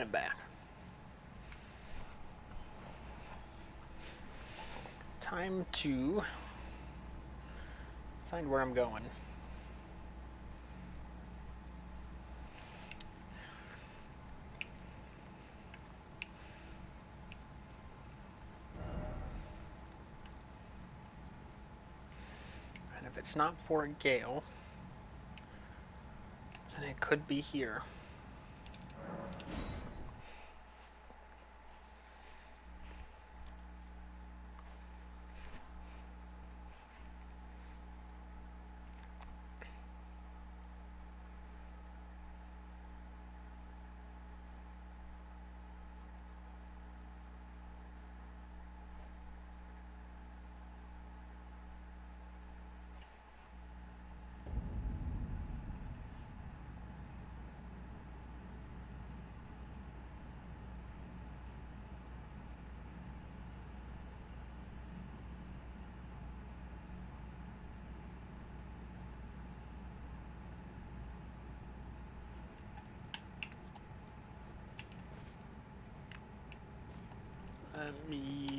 I am back. Time to find where I'm going. And if it's not Fort Gale, then it could be here.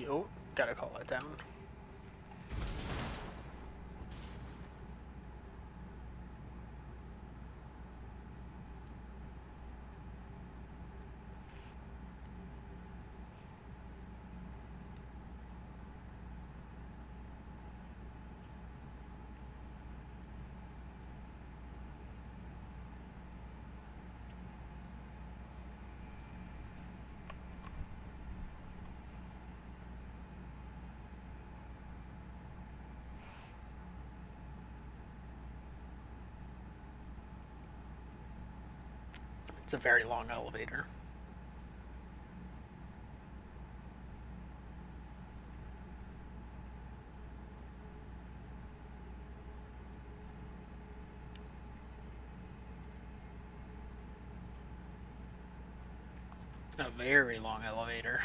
Oh, gotta call it down. It's a very long elevator. A very long elevator.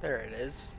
There it is.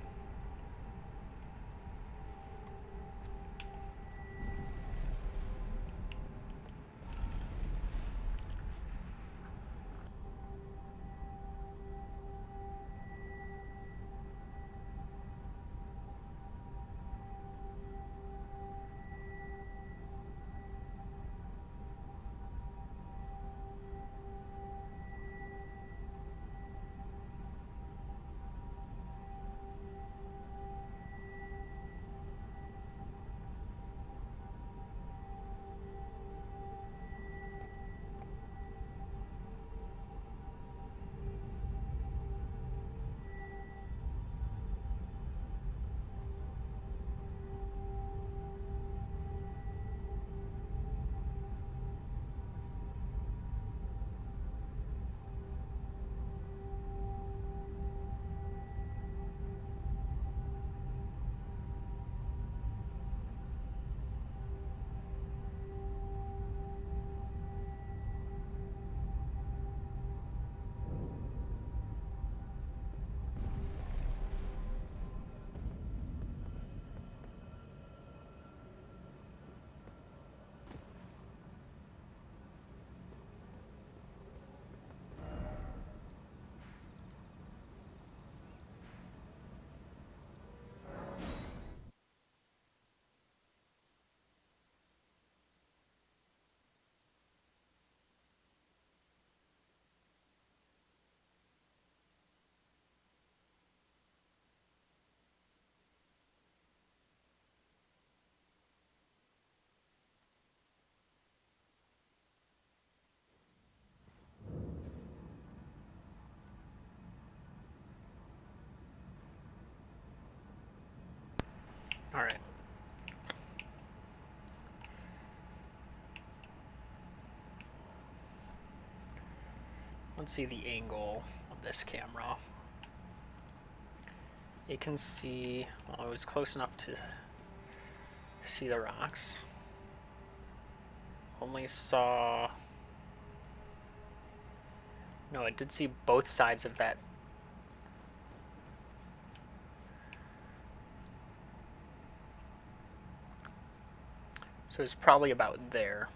Alright. Let's see the angle of this camera. You can see, well, it was close enough to see the rocks. Only saw... No, it did see both sides of that. So it's probably about there.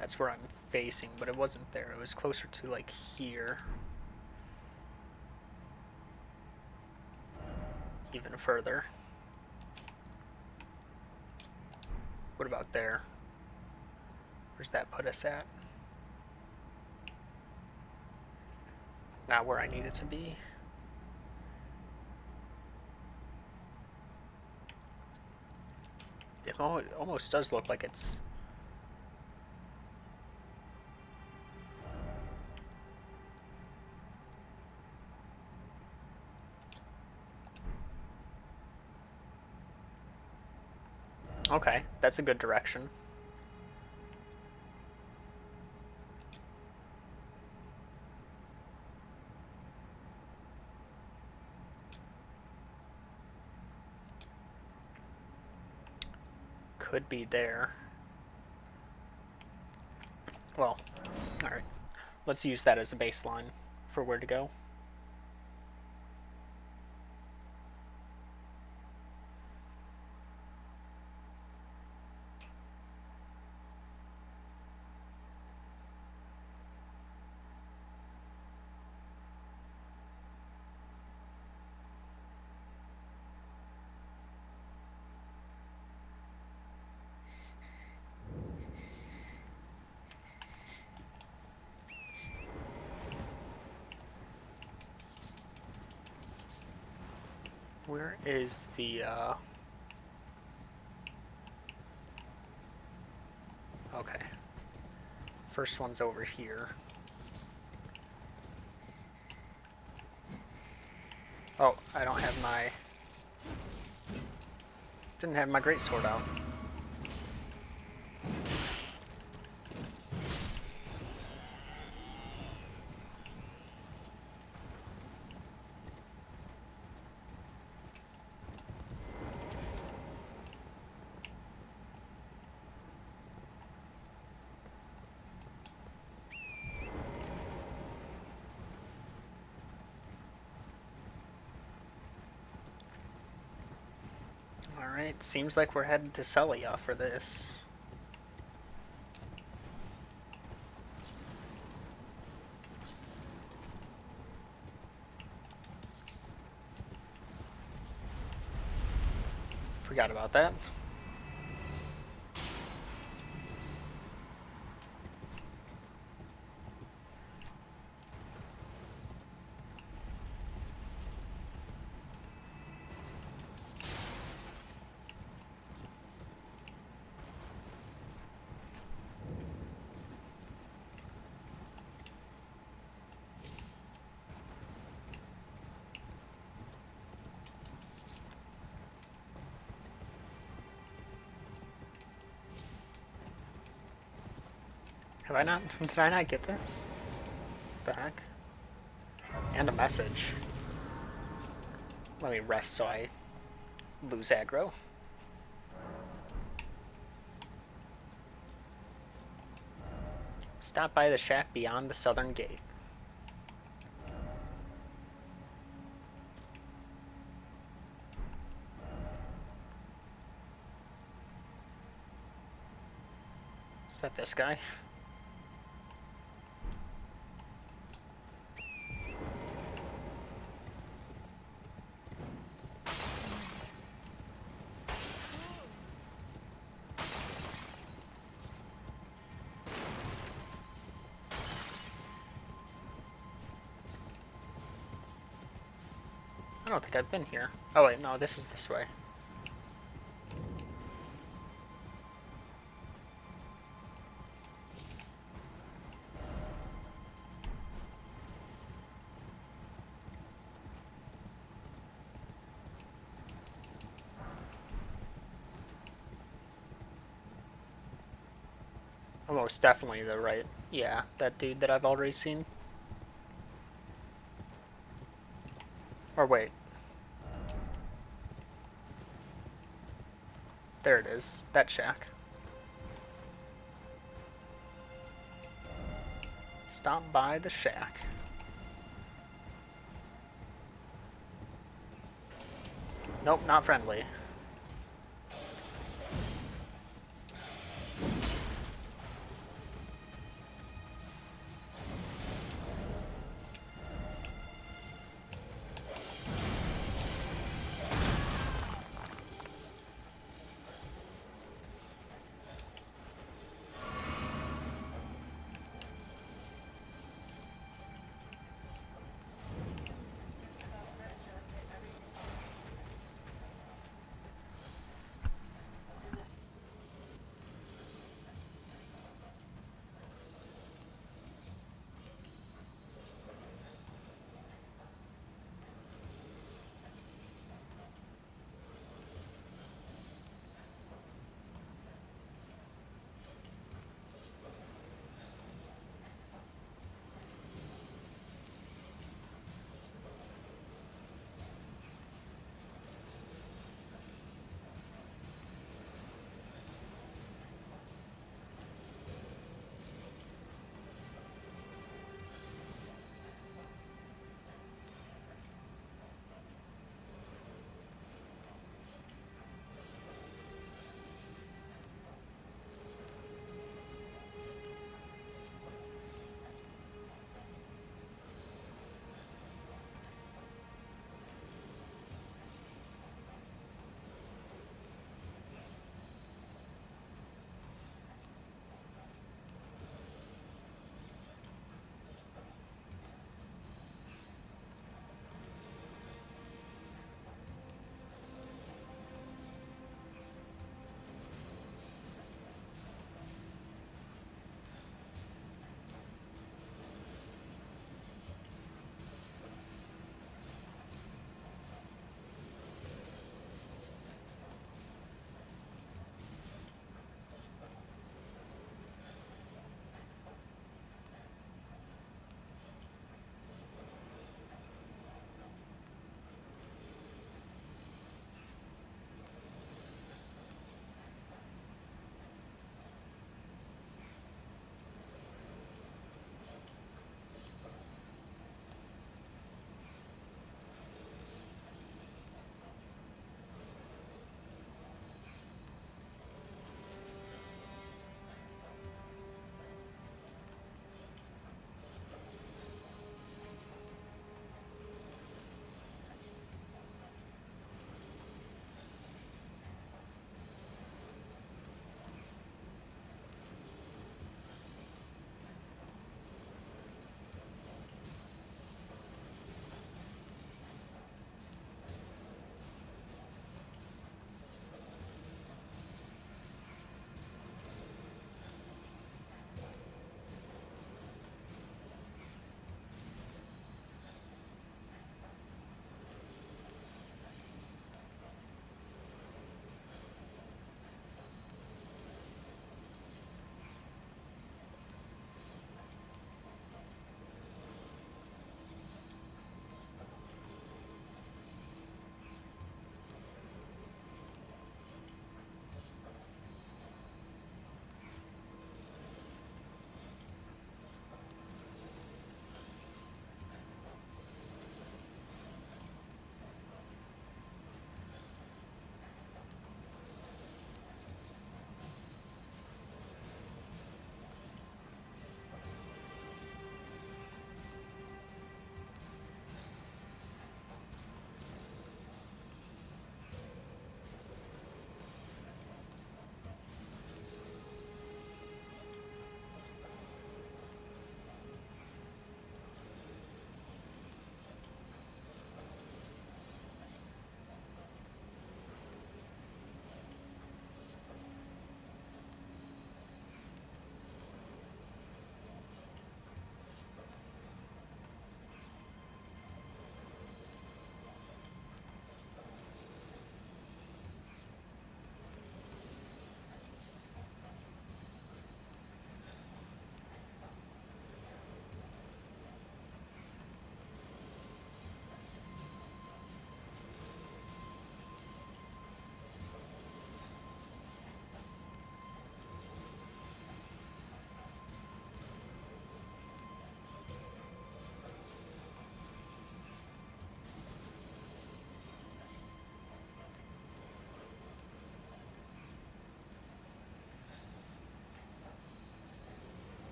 That's where I'm facing, but it wasn't there. It was closer to like here. Even further. What about there? Where's that put us at? Not where I need it to be. It almost does look like it's... Okay, that's a good direction. Could be there. Well, alright. Let's use that as a baseline for where to go. Where is the, okay. First one's over here. Oh, I don't have my... Didn't have my greatsword out. Alright, seems like we're headed to Celia for this. Forgot about that. Have I not? Did I not get this? What the heck? And a message. Let me rest so I lose aggro. Stop by the shack beyond the southern gate. Is that this guy? I don't think I've been here. Oh wait, no, this is this way. Almost definitely the right. Yeah, that dude that I've already seen. Or wait. There it is. That shack. Stop by the shack. Nope, not friendly.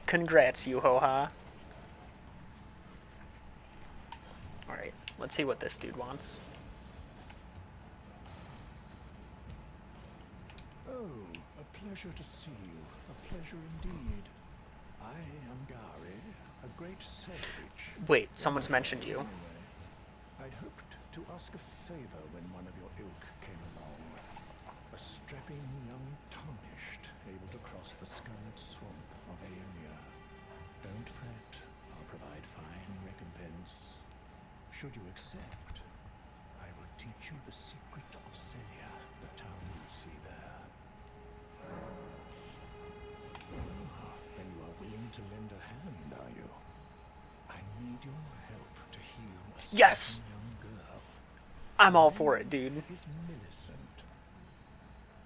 Congrats, Yuhoha. Alright, let's see what this dude wants. Oh, a pleasure to see you. A pleasure indeed. I am Gary, a great sage. Wait, someone's mentioned you. Anyway, I'd hoped to ask a favor when one of your ilk came along. A strapping young tarnished, able to cross the scarlet swamp of Aeonia. Don't fret, I'll provide fine recompense. Should you accept, I will teach you the secret of Celia, the town you see there. Then you are willing to lend a hand, are you? I need your help to heal a Yes! young girl. I'm all for it, dude. Is Millicent.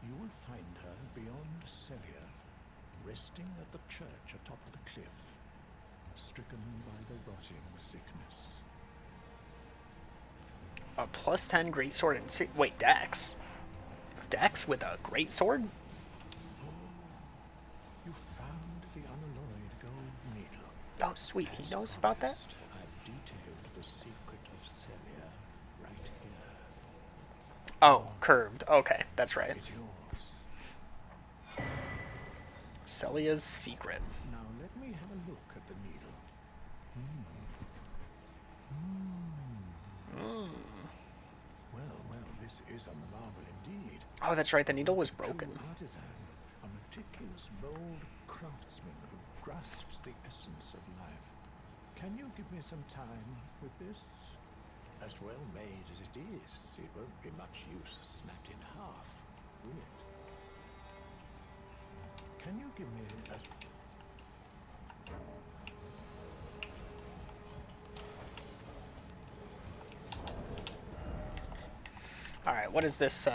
You will find her beyond Celia, resting at the church atop the cliff, stricken by the rotting sickness. A +10 greatsword and wait, Dex. Dex with a greatsword? You found the unalloyed gold needle. Oh, sweet. He knows about that? I've detailed the secret of Celia right here. Oh, curved. Okay, that's right. It's yours. Celia's secret. Now let me have a look at the needle. Well, this is a marvel indeed. Oh, that's right. The needle was broken. True artisan, a meticulous, bold craftsman who grasps the essence of life. Can you give me some time with this? As well made as it is, it won't be much use snapped in half, will it? Can you give me as... Alright, what is this,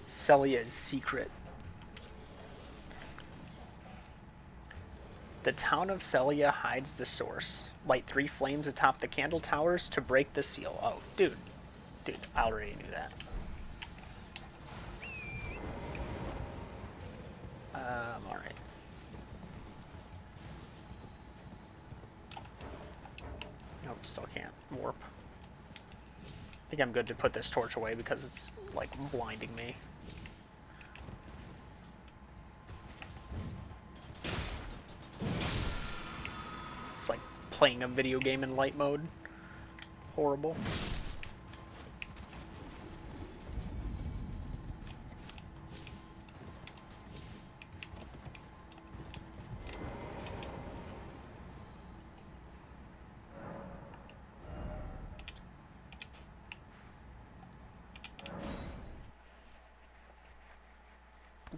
Celia's secret? The town of Celia hides the source. Light 3 flames atop the candle towers to break the seal. Oh, dude. Dude, I already knew that. Alright. Nope, still can't warp. I think I'm good to put this torch away because it's, like, blinding me. It's like playing a video game in light mode. Horrible.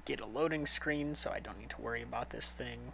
Get a loading screen so I don't need to worry about this thing.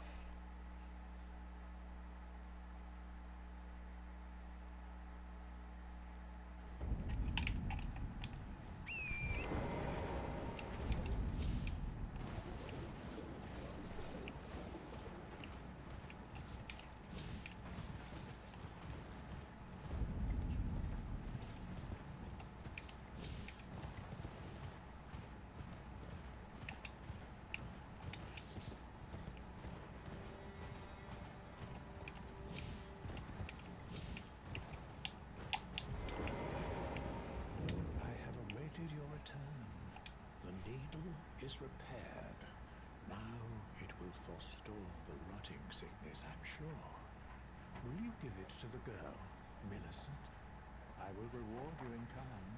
is repaired. Now it will forestall the rotting sickness, I'm sure. Will you give it to the girl, Millicent? I will reward you in kind.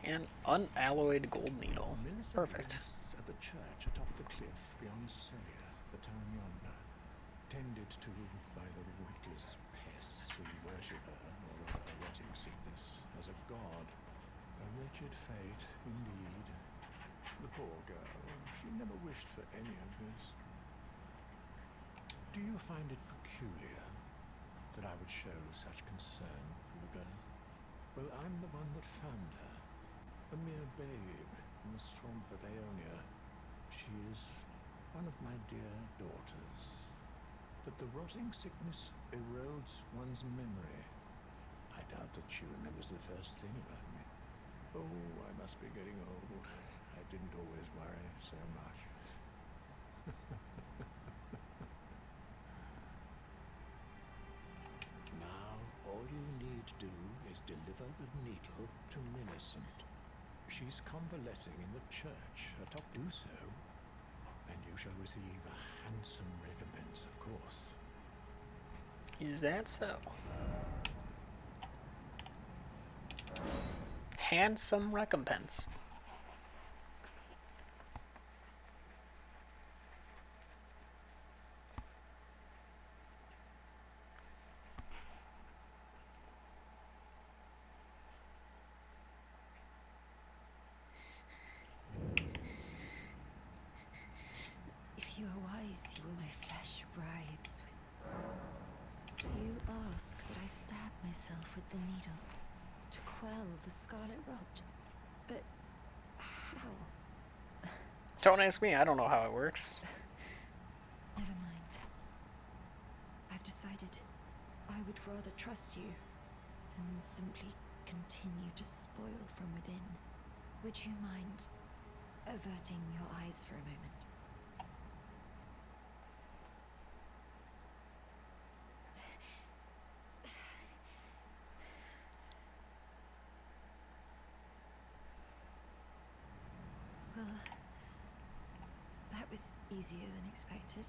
An unalloyed gold needle. Millicent Perfect. rests at the church atop the cliff beyond Celia, the town yonder, tended to by the witless pests who worship her, or her rotting sickness, as a god. A wretched fate, indeed. The poor girl, she never wished for any of this. Do you find it peculiar that I would show such concern for the girl? Well, I'm the one that found her, a mere babe in the swamp of Aeonia. She is one of my dear daughters. But the rotting sickness erodes one's memory. I doubt that she remembers the first thing about me. Oh, I must be getting old. I didn't always worry so much. deliver the needle to Millicent. She's convalescing in the church atop Uso, and you shall receive a handsome recompense, of course. Is that so? Handsome recompense. If you are wise, you will my flesh writhes with. You ask that I stab myself with the needle to quell the scarlet rot. But how? Don't ask me, I don't know how it works. Never mind. I've decided I would rather trust you than simply continue to spoil from within. Would you mind averting your eyes for a moment? Well, that was easier than expected.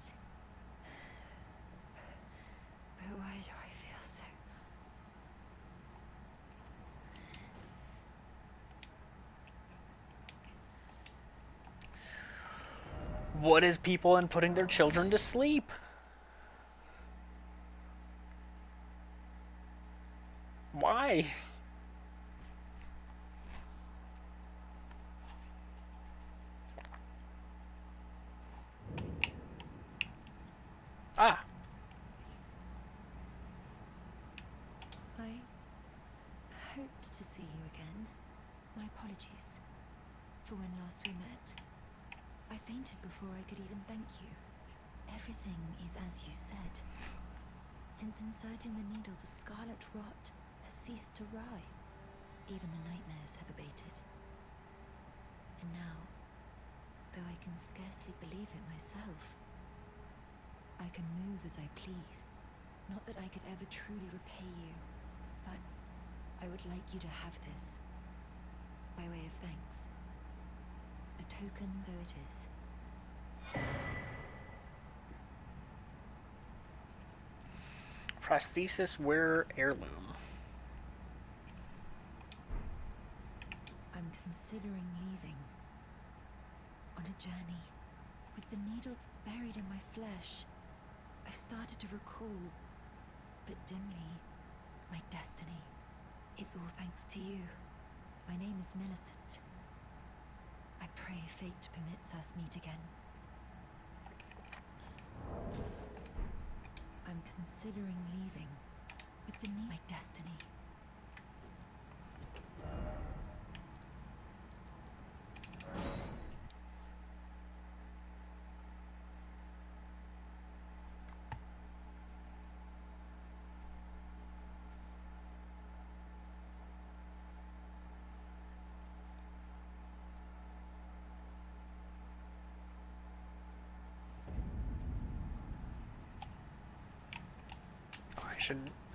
But why do I feel so... What is people in putting their children to sleep? Why? Ah. I hoped to see you again. My apologies for when last we met. I fainted before I could even thank you. Everything is as you said. Since inserting the needle, the scarlet rot has ceased to writhe. Even the nightmares have abated. And now, though I can scarcely believe it myself, I can move as I please. Not that I could ever truly repay you, but I would like you to have this, by way of thanks. A token though it is. Prosthesis wearer heirloom. I'm considering leaving. On a journey. With the needle buried in my flesh, I've started to recall, but dimly, my destiny. It's all thanks to you. My name is Millicent. I pray fate permits us meet again. I'm considering leaving with the my destiny.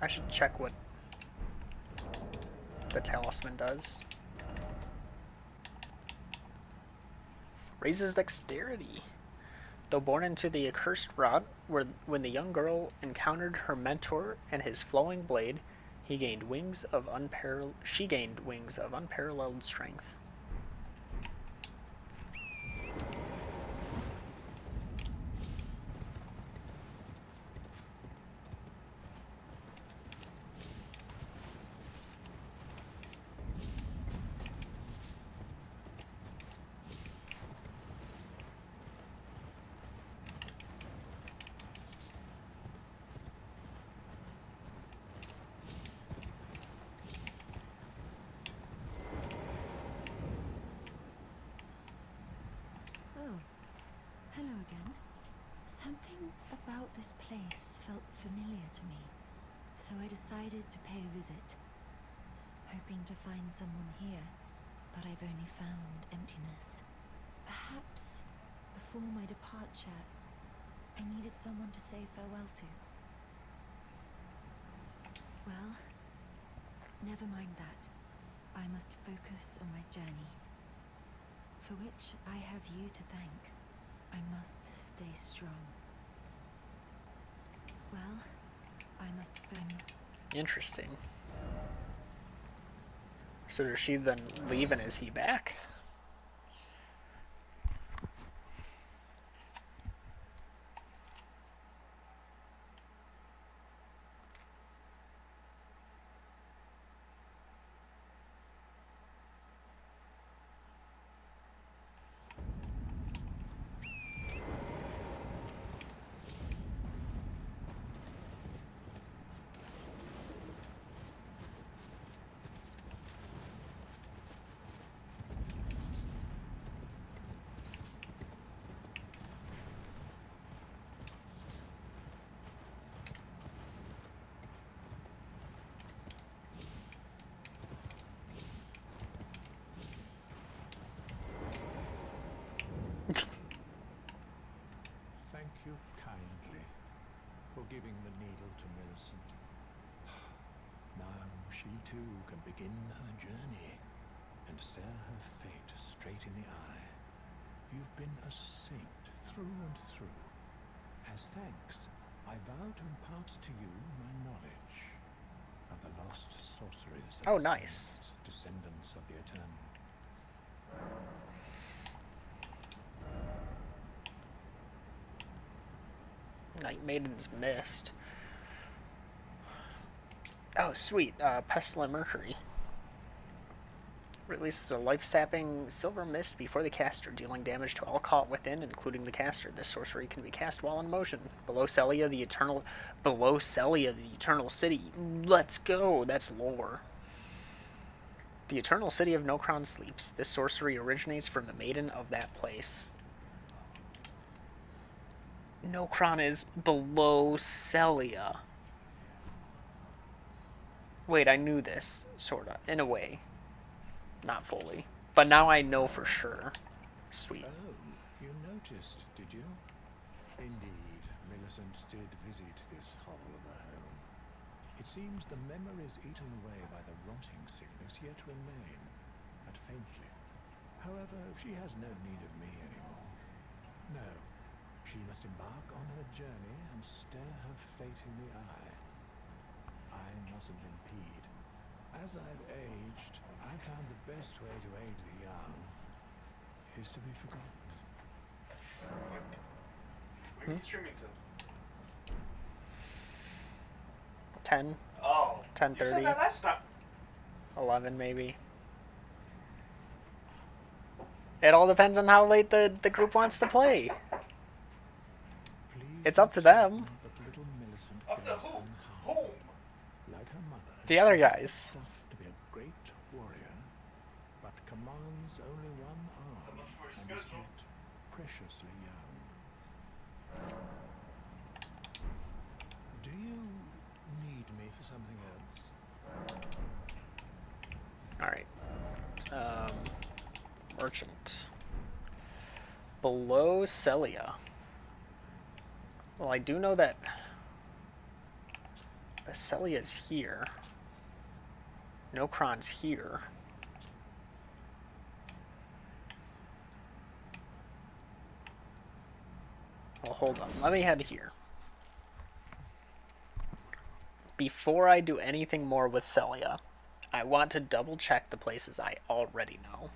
I should check what the talisman does. Raises dexterity. Though born into the accursed rot, when the young girl encountered her mentor and his flowing blade, she gained wings of unparalleled strength. Oh, hello again. Something about this place felt familiar to me, so I decided to pay a visit. Hoping to find someone here, but I've only found emptiness. Perhaps, before my departure, I needed someone to say farewell to. Well, Never mind that. I must focus on my journey, for which I have you to thank. I must stay strong. Well, I must film. Interesting. So does she then leave and is he back? Thank you kindly for giving the needle to Millicent. Now she too can begin her journey and stare her fate straight in the eye. You've been a saint through and through. As thanks, I vow to impart to you my knowledge of the lost sorceries of Oh, the nice. saints, descendants of the Eternal. Night Maiden's Mist. Oh, sweet. Pestilent Mercury. Releases a life-sapping silver mist before the caster, dealing damage to all caught within, including the caster. This sorcery can be cast while in motion. Below Celia, the Eternal City. Let's go. That's lore. The Eternal City of Nokron sleeps. This sorcery originates from the maiden of that place. Nokron is below Celia. Wait, I knew this, sorta, in a way. Not fully. But now I know for sure. Sweet. Oh, you noticed, did you? Indeed, Millicent did visit this hovel of her home. It seems the memories eaten away by the rotting sickness yet remain, but faintly. However, she has no need of me anymore. No, she must embark on her journey and stare her fate in the eye. I mustn't impede. As I've aged, I found the best way to aid the young is to be forgotten. When are you streaming to? 10, Oh. 10:30. You said that last time. 11 maybe. It all depends on how late the group wants to play. Please It's up to accept them. that little Millicent Up to goes who? unharmed. Whom? Like her mother, The other she has guys. stuff to be a great warrior, but commands only one arm So much for his and is schedule. yet preciously young. Do you need me for something else? Alright. Merchant. Below Celia. Well, I do know that Celia's here. Nokron's here. Well, hold on. Let me head here. Before I do anything more with Celia, I want to double check the places I already know.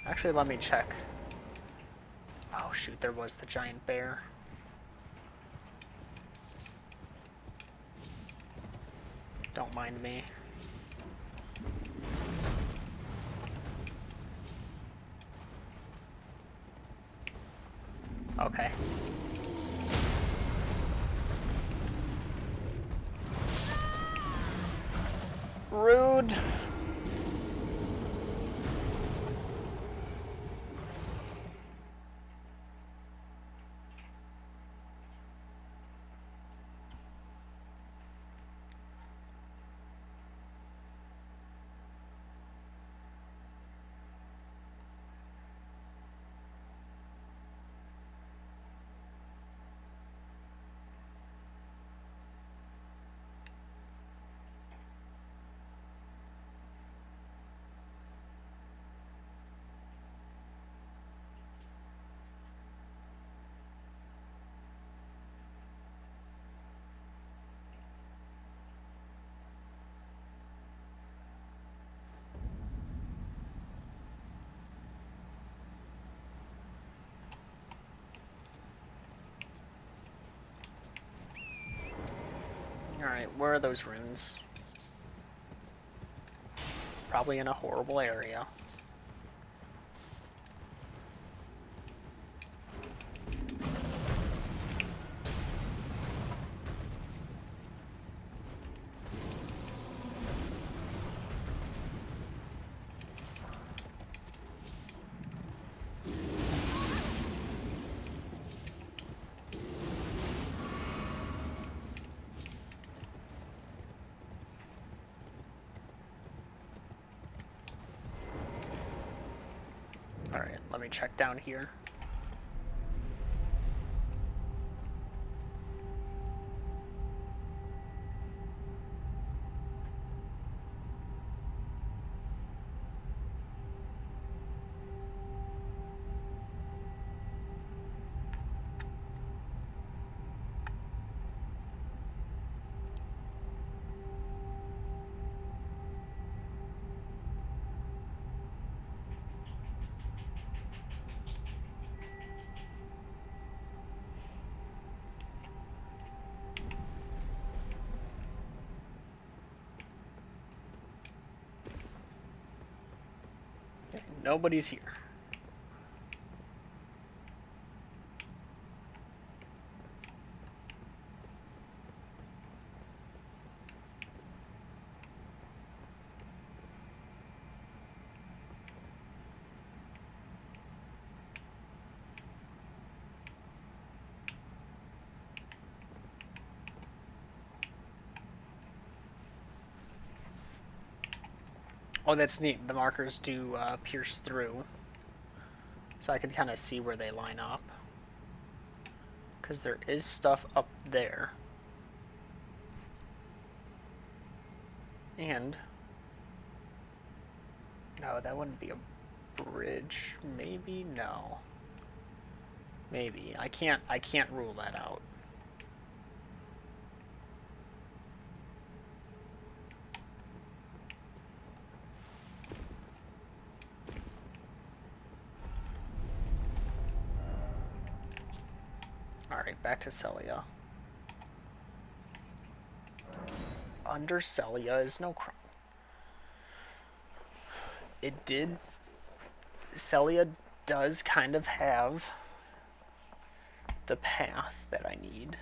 Actually, let me check. Oh shoot, there was the giant bear. Don't mind me. Okay. food. Alright, where are those runes? Probably in a horrible area. Alright, let me check down here. Okay, nobody's here. Oh, that's neat. The markers do pierce through. So I can kind of see where they line up. Because there is stuff up there. And... no, that wouldn't be a bridge. Maybe? No. Maybe. I can't rule that out. Alright, back to Celia. Under Celia is no crime. It did... Celia does kind of have the path that I need.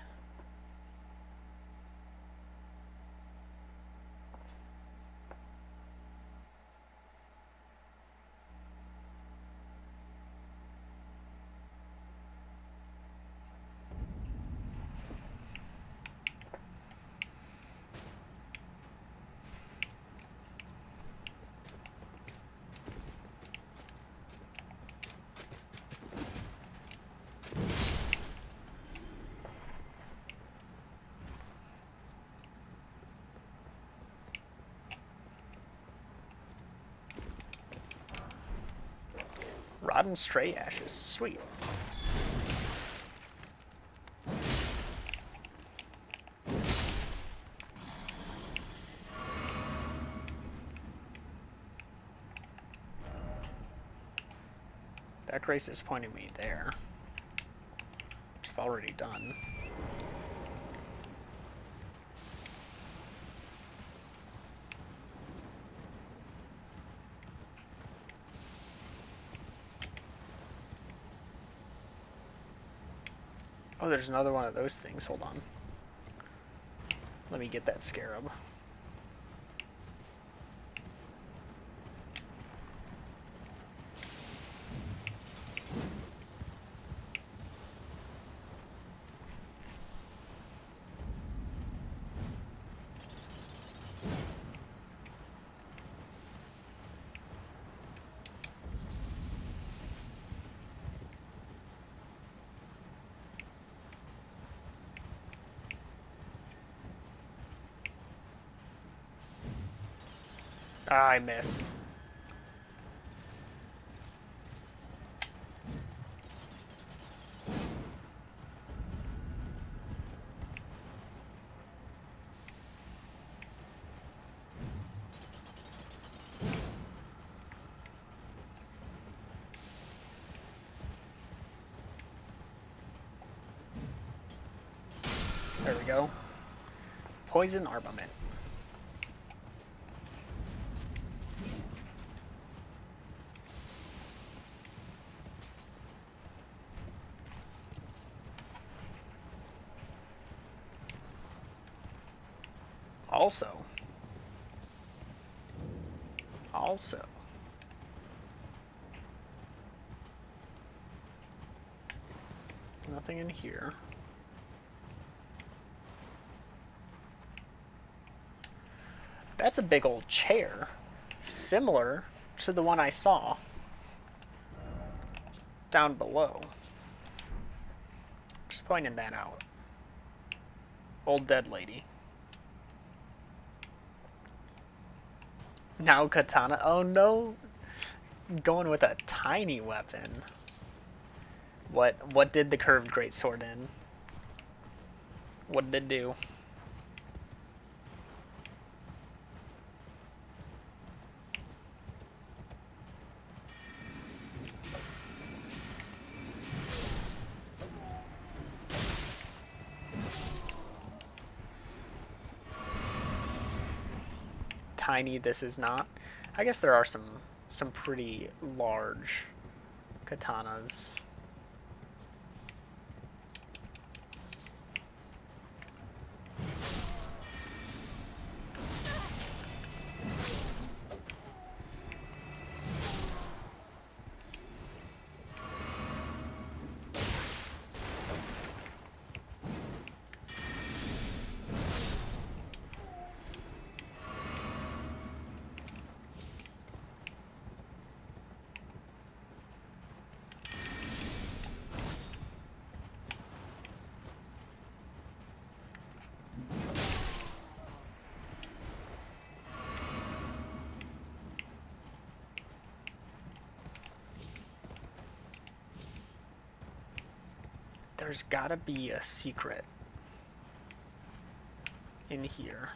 Rotten stray ashes. Sweet. That grace is pointing me there. Which I've already done. Oh, there's another one of those things. Hold on. Let me get that scarab. Ah, I missed. There we go. Poison armament. Also. Nothing in here. That's a big old chair. Similar to the one I saw down below. Just pointing that out. Old dead lady. Now katana. Oh no. Going with a tiny weapon. What did the curved greatsword in? What did it do? Tiny this is not. I guess there are some pretty large katanas. There's gotta be a secret in here.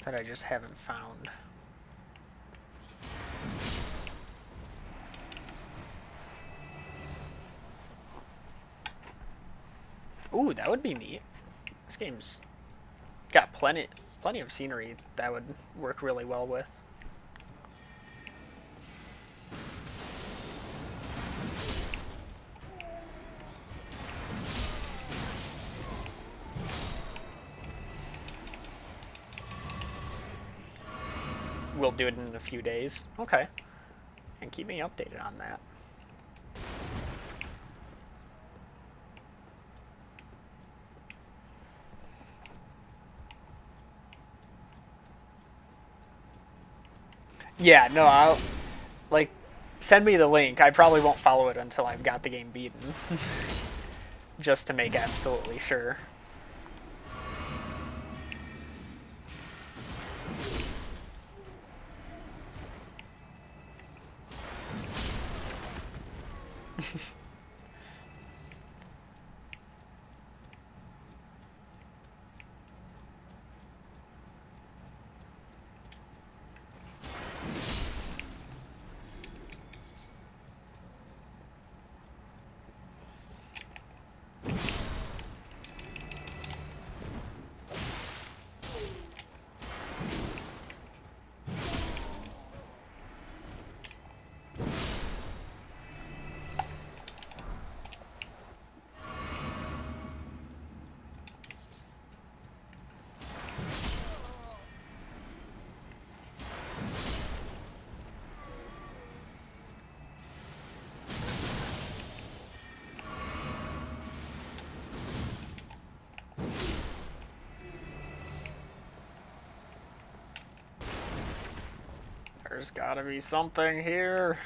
That I just haven't found. Ooh, that would be neat. This game's got plenty of scenery that would work really well with. We'll do it in a few days. Okay. And keep me updated on that. Yeah, no, I'll like send me the link. I probably won't follow it until I've got the game beaten. Just to make absolutely sure. There's gotta be something here.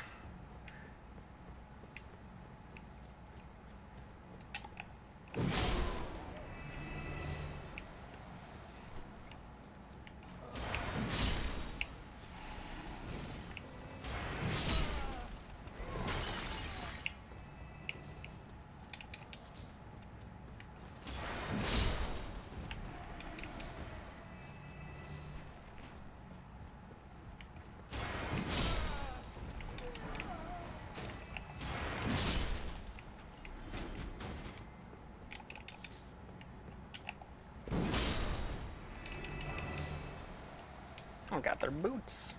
Oh, got their boots.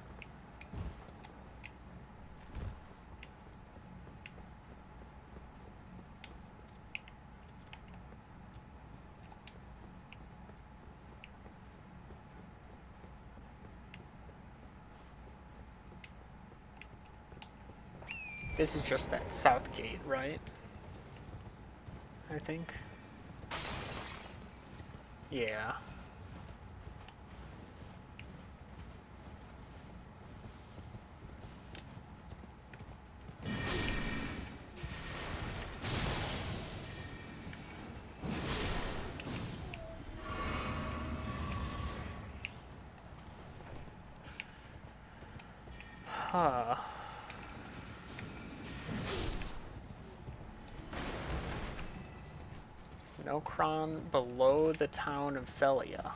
This is just that south gate, right? I think. Yeah. Huh. Nokron below the town of Celia.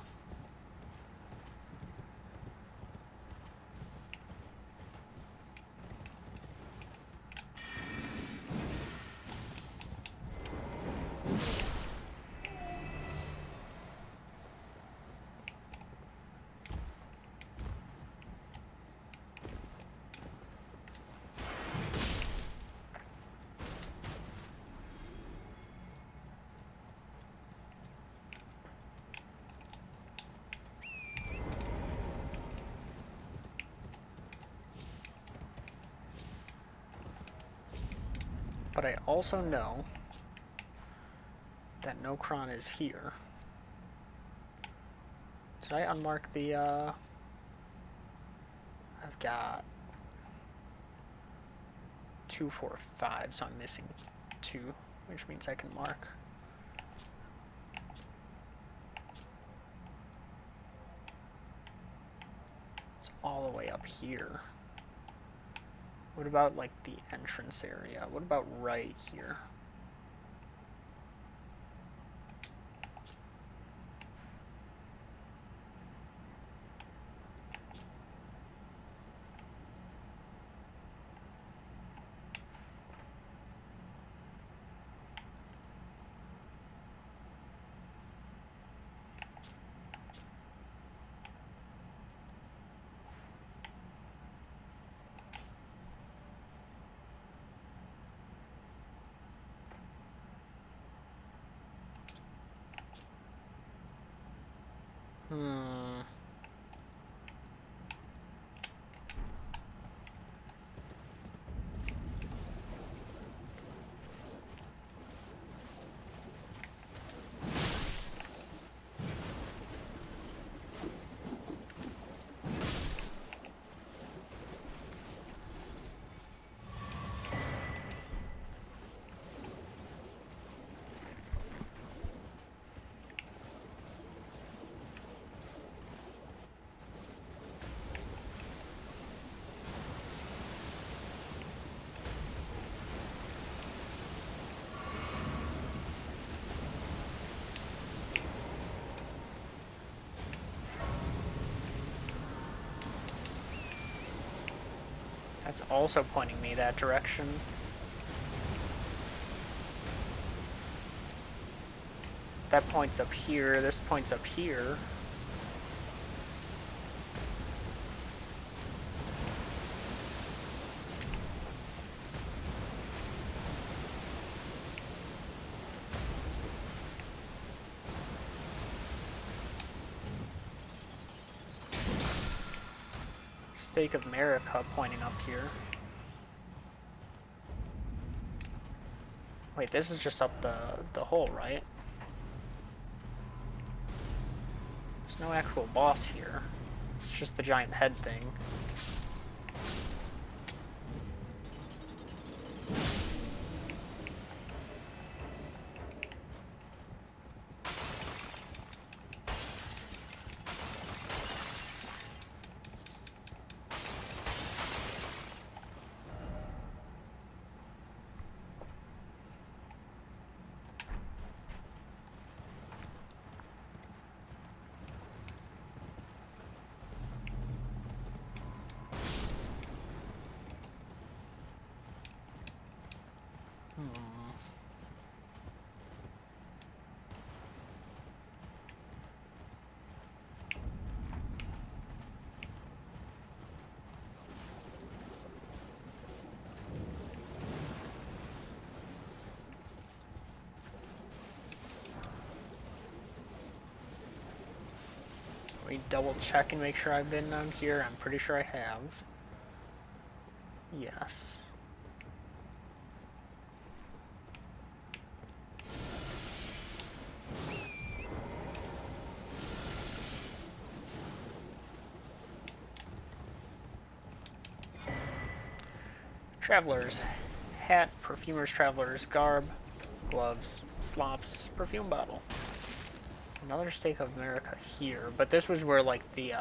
But I also know that Nokron is here. Did I unmark the, I've got 2, 4, 5, so I'm missing 2, which means I can mark. It's all the way up here. What about, like, the entrance area? What about right here? Hmm. That's also pointing me that direction. That points up here, this points up here. Stake of America pointing up here. Wait, this is just up the hole, right? There's no actual boss here. It's just the giant head thing. me double check and make sure I've been down here. I'm pretty sure I have. Yes. Traveler's hat, perfumer's traveler's garb, gloves, slops, perfume bottle. Another stake of America here, but this was where like the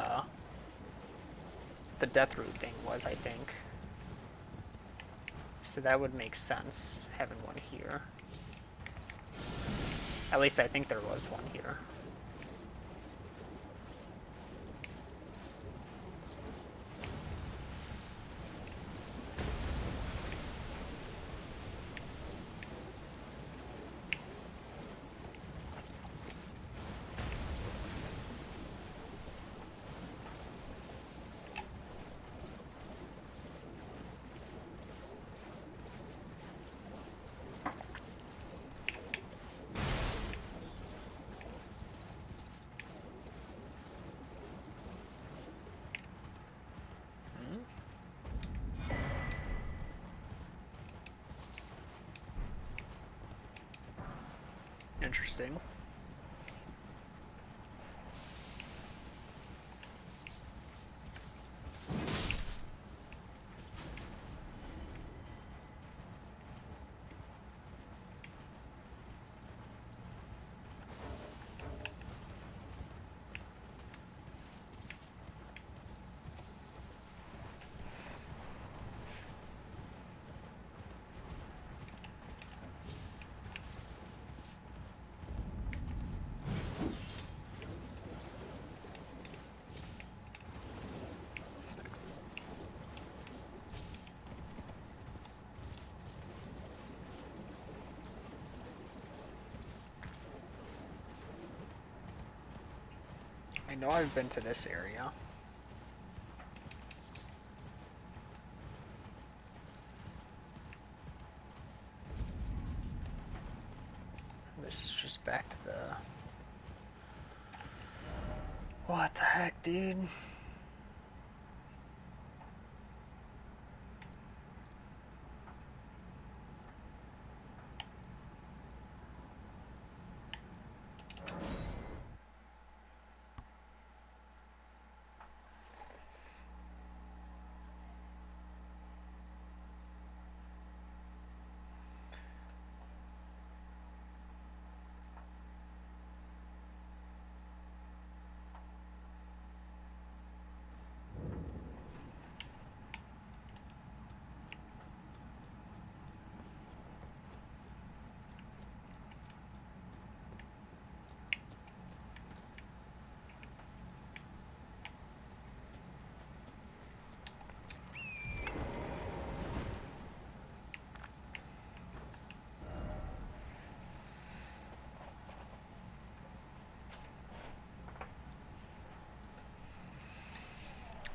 death root thing was, I think. So that would make sense, having one here. At least I think there was one here. Interesting. I know I've been to this area. This is just back to the... What the heck, dude?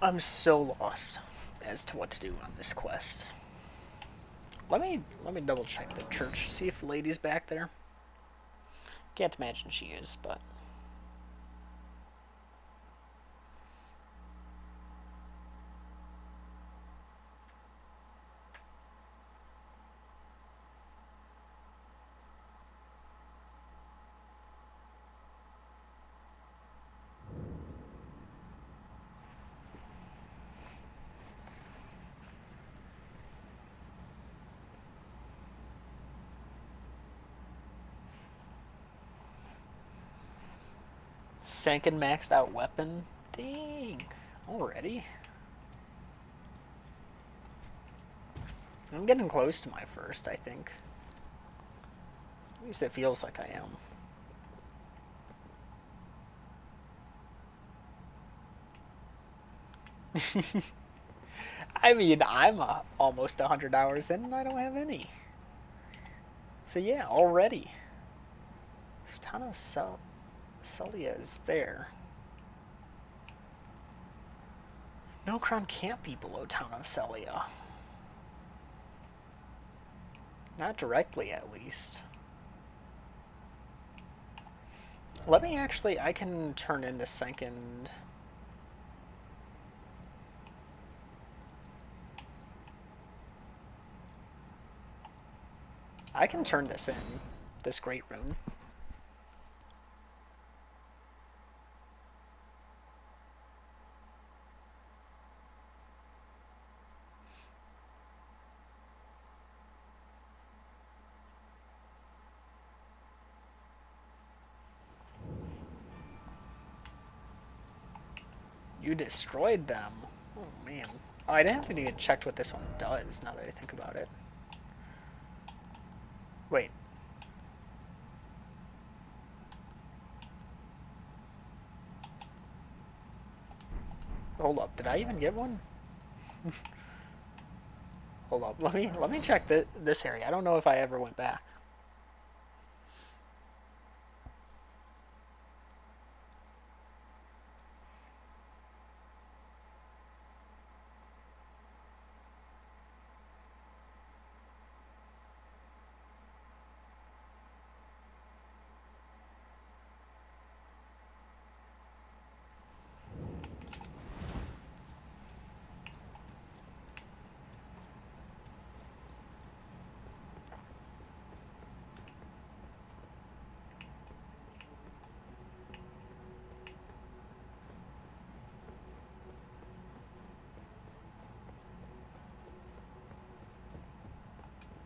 I'm so lost as to what to do on this quest. Let me double check the church, see if the lady's back there. Can't imagine she is, but... Second maxed out weapon? Dang. Already? I'm getting close to my first, I think. At least it feels like I am. I mean, I'm almost 100 hours in and I don't have any. So yeah, already. There's a ton of Celia is there. No crown can't be below town of Celia. Not directly, at least. Let me actually... I can turn in the second I can turn this in, this great rune. You destroyed them. Oh, man. Oh, I haven't even checked what this one does, now that I think about it. Wait. Hold up, did I even get one? Hold up, let me check this area. I don't know if I ever went back.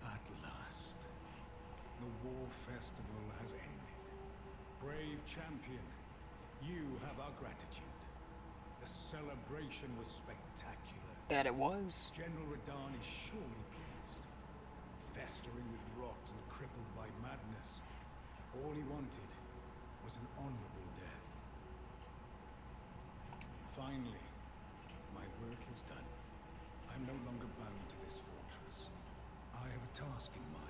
At last, the war festival has ended. Brave champion, you have our gratitude. The celebration was spectacular. That it was. General Radahn is surely pleased. Festering with rot and crippled by madness, all he wanted was an honorable death. Finally, my work is done. I'm no longer bound to this fortress. I have a task in mind.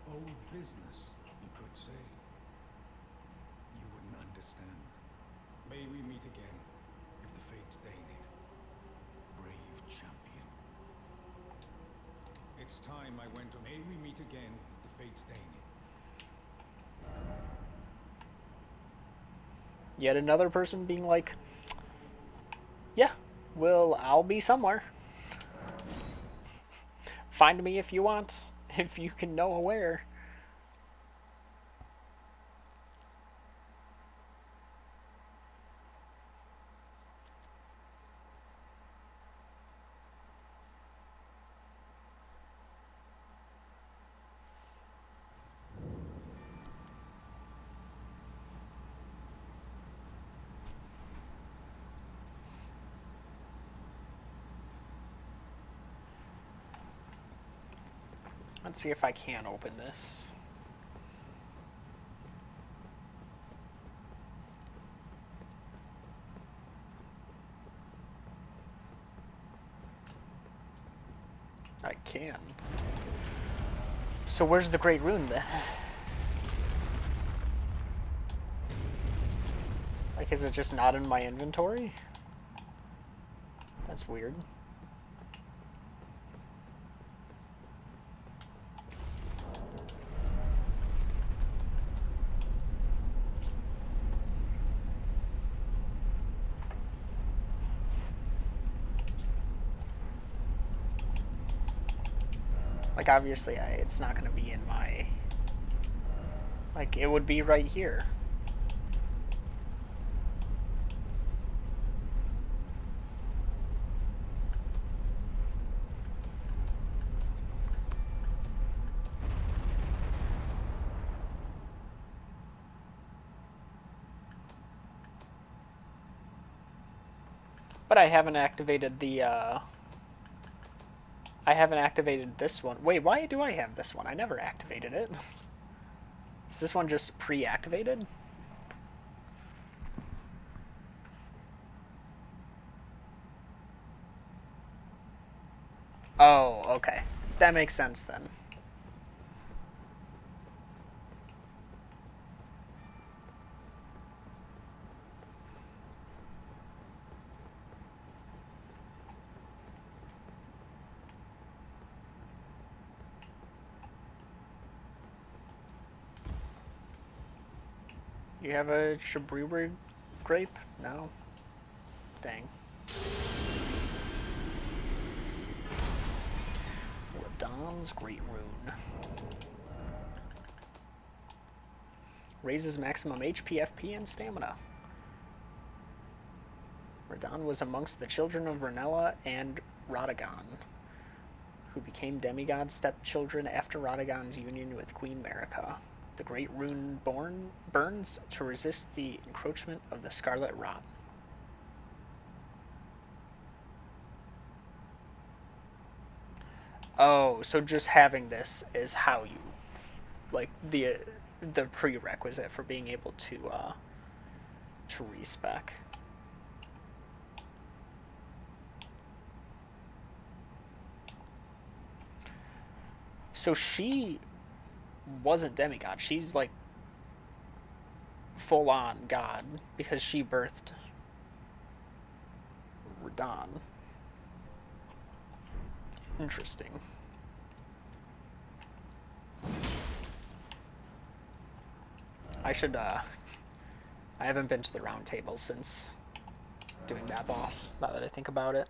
Old business, you could say. You wouldn't understand. May we meet again, if the fates deign it. Brave champion. It's time I went on. May we meet again, if the fates deign it. Yet another person being like, yeah, well, I'll be somewhere. Find me if you want, if you can know where. Let's see if I can open this. I can. So where's the Great Rune then? Like, is it just not in my inventory? That's weird. Like, obviously, it's not going to be in my... Like, it would be right here. But I haven't activated the, I haven't activated this one. Wait, why do I have this one? I never activated it. Is this one just pre-activated? Oh, okay. That makes sense then. You have a Shabrewer grape? No? Dang. Radahn's Great Rune. Raises maximum HP, FP, and stamina. Radahn was amongst the children of Ranella and Radagon, who became demigod stepchildren after Radagon's union with Queen Marika. The Great Rune burns to resist the encroachment of the Scarlet Rot. Oh, so just having this is how you, like, the prerequisite for being able to respec. So she wasn't demigod. She's like full on god because she birthed Radahn. Interesting. I should I haven't been to the round table since doing that boss, now that I think about it.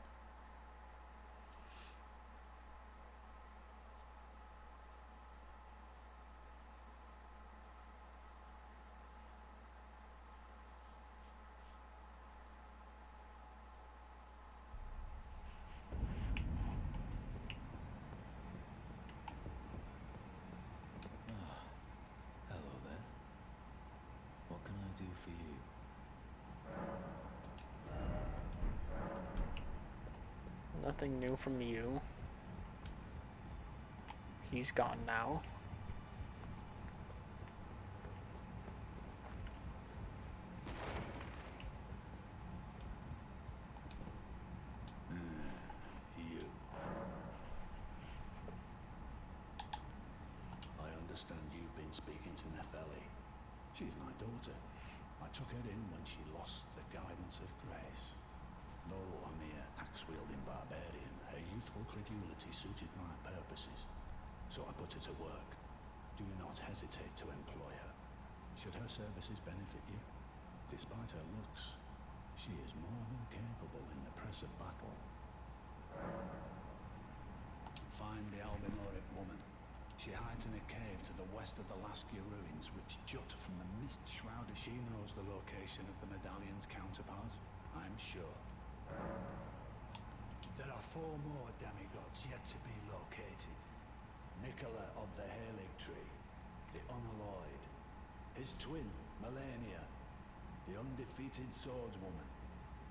Hello there. What can I do for you? Nothing new from you. He's gone now. You. I understand you've been speaking to Nepheli. She's my daughter. I took her in when she lost the guidance of grace. Though a mere axe-wielding barbarian, her youthful credulity suited my purposes. So I put her to work. Do not hesitate to employ her. Should her services benefit you? Despite her looks, she is more than capable in the press of battle. Find the Albinoric woman. She hides in a cave to the west of the Laskia ruins, which jut from the mist-shrouded. She knows the location of the medallion's counterpart, I'm sure. There are 4 more demigods yet to be located. Nicola of the Halig Tree, the Unalloyed, his twin, Melania, the undefeated swordswoman,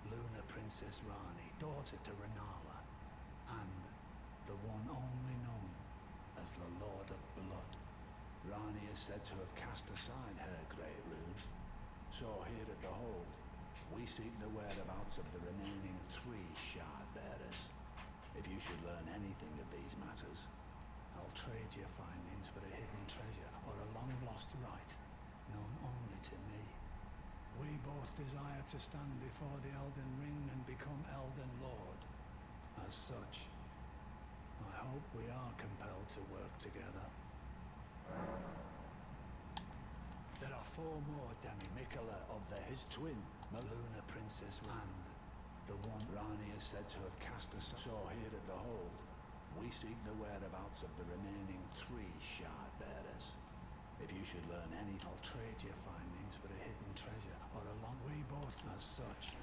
Luna Princess Rani, daughter to Renala, and the one only known as the Lord of Blood. Rani is said to have cast aside her great rune. So here at the Hold, we seek the whereabouts of the remaining 3 shard bearers. If you should learn anything of these matters, I'll trade your findings for a hidden treasure or a long-lost right, known only to me. We both desire to stand before the Elden Ring and become Elden Lord. As such, I hope we are compelled to work together. There are 4 more Nicola of his twin, Luna Princess and the one Rani is said to have cast aside. So here at the Hold, we seek the whereabouts of the remaining 3 shard bearers. If you should learn any, I'll trade your findings for a hidden treasure or a long way both as such.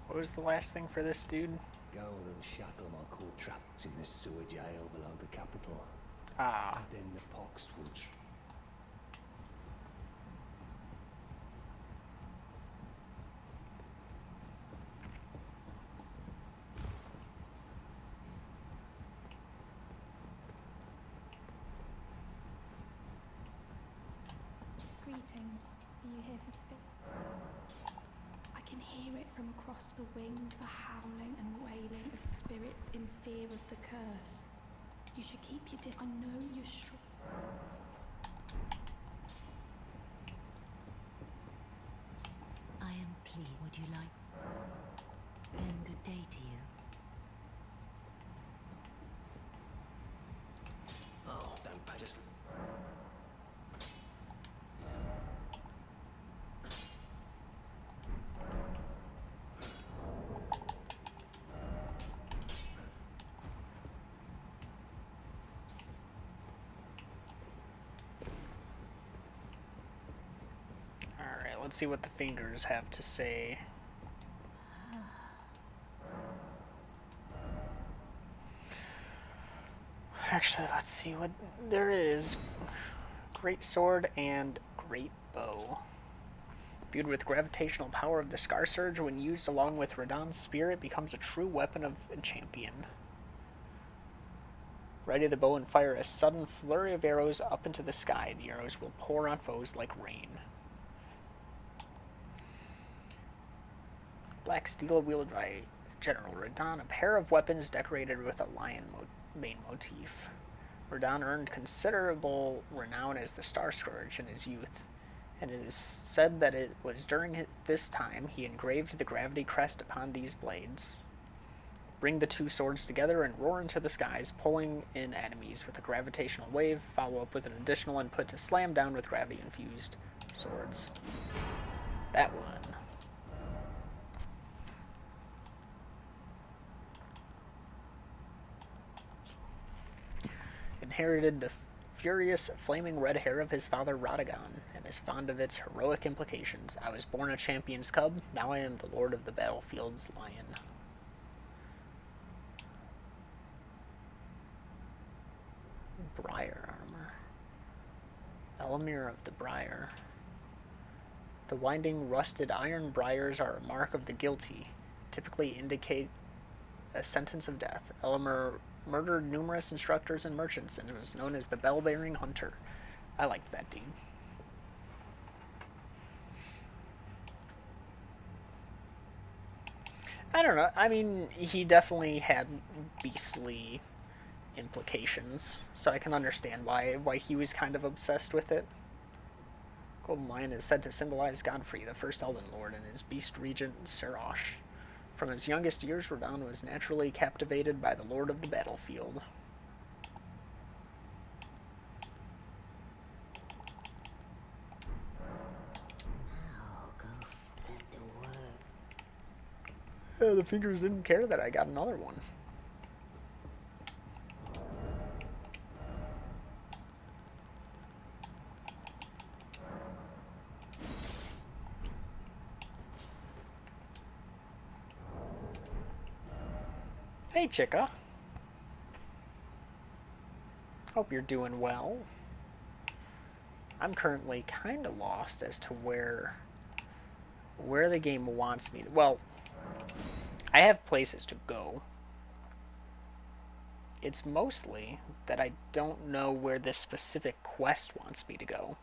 What was the last thing for this dude? Golden shackle are caught trapped in this sewer jail below the capital. Ah. And then the Poxwoods. Greetings. Are you here for I can hear it from across the wing, the howling and wailing of spirits in fear of the curse. You should keep your distance. I know you're strong. I am pleased. Would you like? And good day to you. Oh, don't pay just. let's see what the fingers have to say. Actually, let's see what there is. Great sword and great bow. Imbued with gravitational power of the Scar Surge, when used along with Radahn's spear, it becomes a true weapon of a champion. Ready the bow and fire a sudden flurry of arrows up into the sky. The arrows will pour on foes like rain. Black steel wielded by General Radahn, a pair of weapons decorated with a lion main motif. Radahn earned considerable renown as the Star Scourge in his youth, and it is said that it was during this time he engraved the gravity crest upon these blades. Bring the two swords together and roar into the skies, pulling in enemies with a gravitational wave. Follow up with an additional input to slam down with gravity-infused swords. That one. Inherited the furious, flaming red hair of his father Radagon, and is fond of its heroic implications. I was born a champion's cub, now I am the lord of the battlefield's lion. Briar armor. Elamir of the Briar. The winding, rusted iron briars are a mark of the guilty, typically indicate a sentence of death. Elamir murdered numerous instructors and merchants and was known as the Bell-Bearing Hunter. I liked that dude. I don't know. I mean, he definitely had beastly implications, so I can understand why he was kind of obsessed with it. Golden Lion is said to symbolize Godfrey, the first Elden Lord, and his beast regent Serosh. From his youngest years, Radahn was naturally captivated by the Lord of the Battlefield. Yeah, the fingers didn't care that I got another one. Hey, Chica. Hope you're doing well. I'm currently kind of lost as to where the game wants me to... Well, I have places to go. It's mostly that I don't know where this specific quest wants me to go.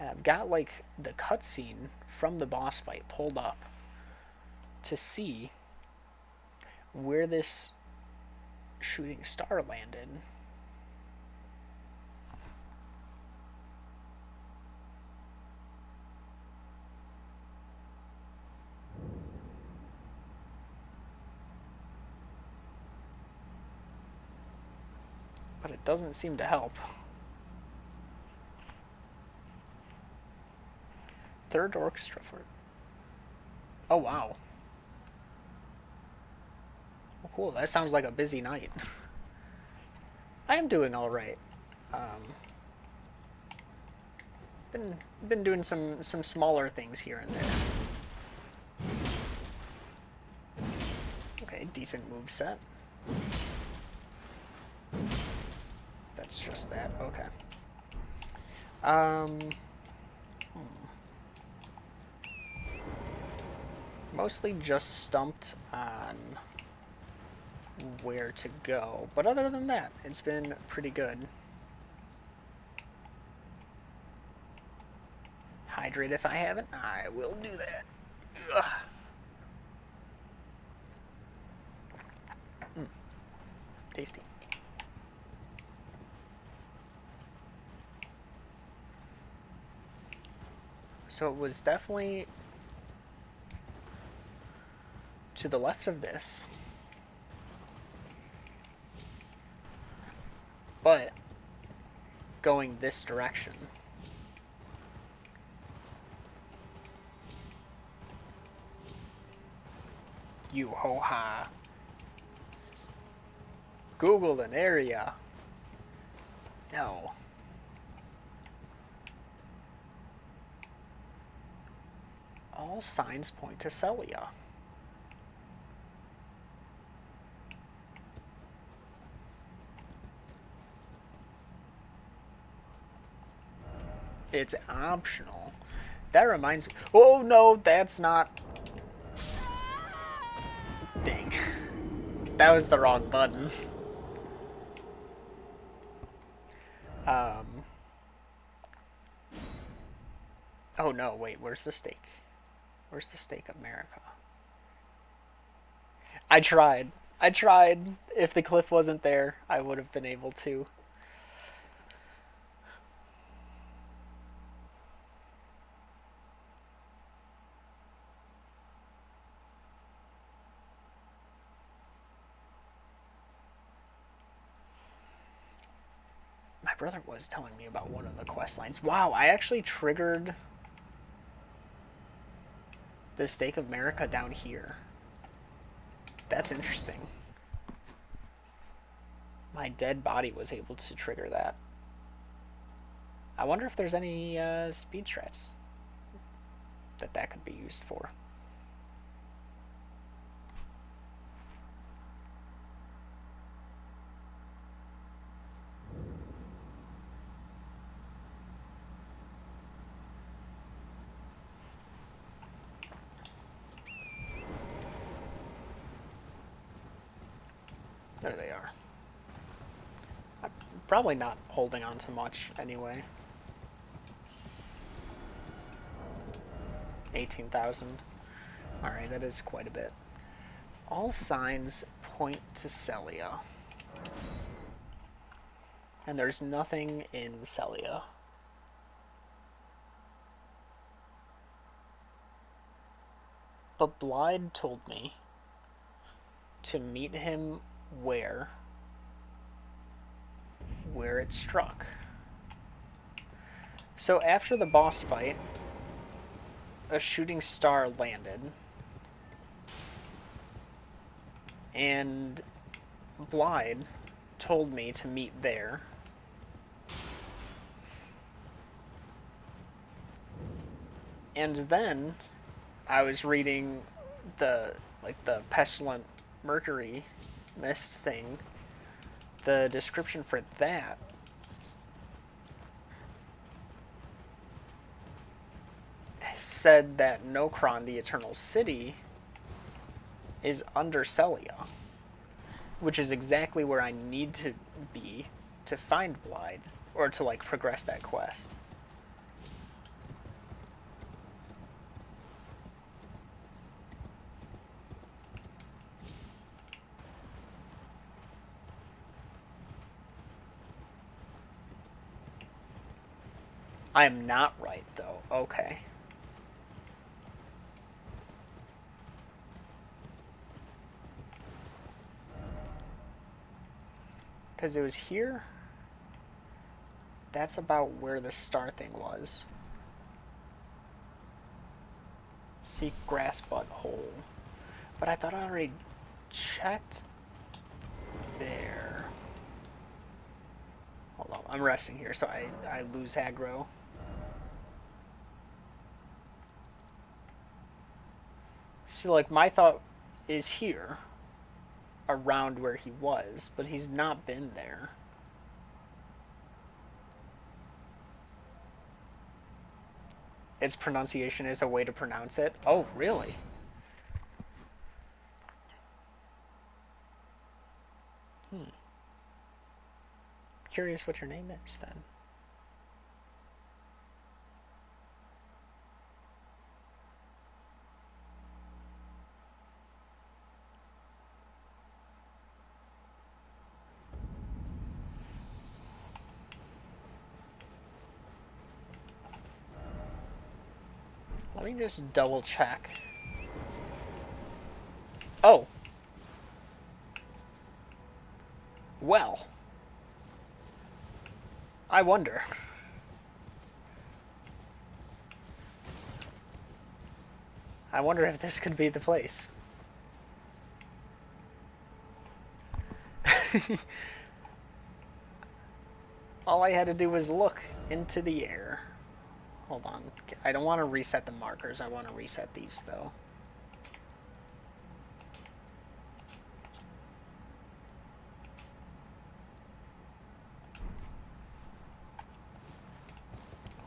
And I've got, like, the cutscene from the boss fight pulled up to see where this shooting star landed. But it doesn't seem to help. Third orchestra for... Oh, wow. Well, cool. That sounds like a busy night. I am doing all right. Been doing some smaller things here and there. Okay, decent move set. That's just that. Okay. Mostly just stumped on where to go, but other than that, it's been pretty good. Hydrate if I haven't. I will do that. Tasty. So it was definitely to the left of this, but going this direction. You ho-ha. Google an area. No. All signs point to Celia. It's optional. That reminds me. Oh no, that's not. Dang. That was the wrong button. Oh no, wait, where's the stake? Where's the stake America? I tried. I tried. If the cliff wasn't there, I would have been able to. My brother was telling me about one of the quest lines. Wow, I actually triggered the stake of America down here. That's interesting. My dead body was able to trigger that. I wonder if there's any speed strats that could be used for. There they are. I'm probably not holding on to much anyway. 18,000. Alright, that is quite a bit. All signs point to Celia. And there's nothing in Celia. But Blyde told me to meet him where it struck. So after the boss fight, a shooting star landed, and Blyde told me to meet there. And then I was reading the pestilent mercury mist thing. The description for that said that Nokron, the Eternal City, is under Celia, which is exactly where I need to be to find Blyde, or to like progress that quest. I am not right, though. Okay. Because it was here. That's about where the star thing was. Seek grass butthole. But I thought I already checked there. Hold on. I'm resting here, so I lose aggro. See, like, my thought is here, around where he was, but he's not been there. Its pronunciation is a way to pronounce it? Oh, really? Curious what your name is, then. Let me just double check. Oh. Well. I wonder. I wonder if this could be the place. All I had to do was look into the air. Hold on. I don't want to reset the markers. I want to reset these, though.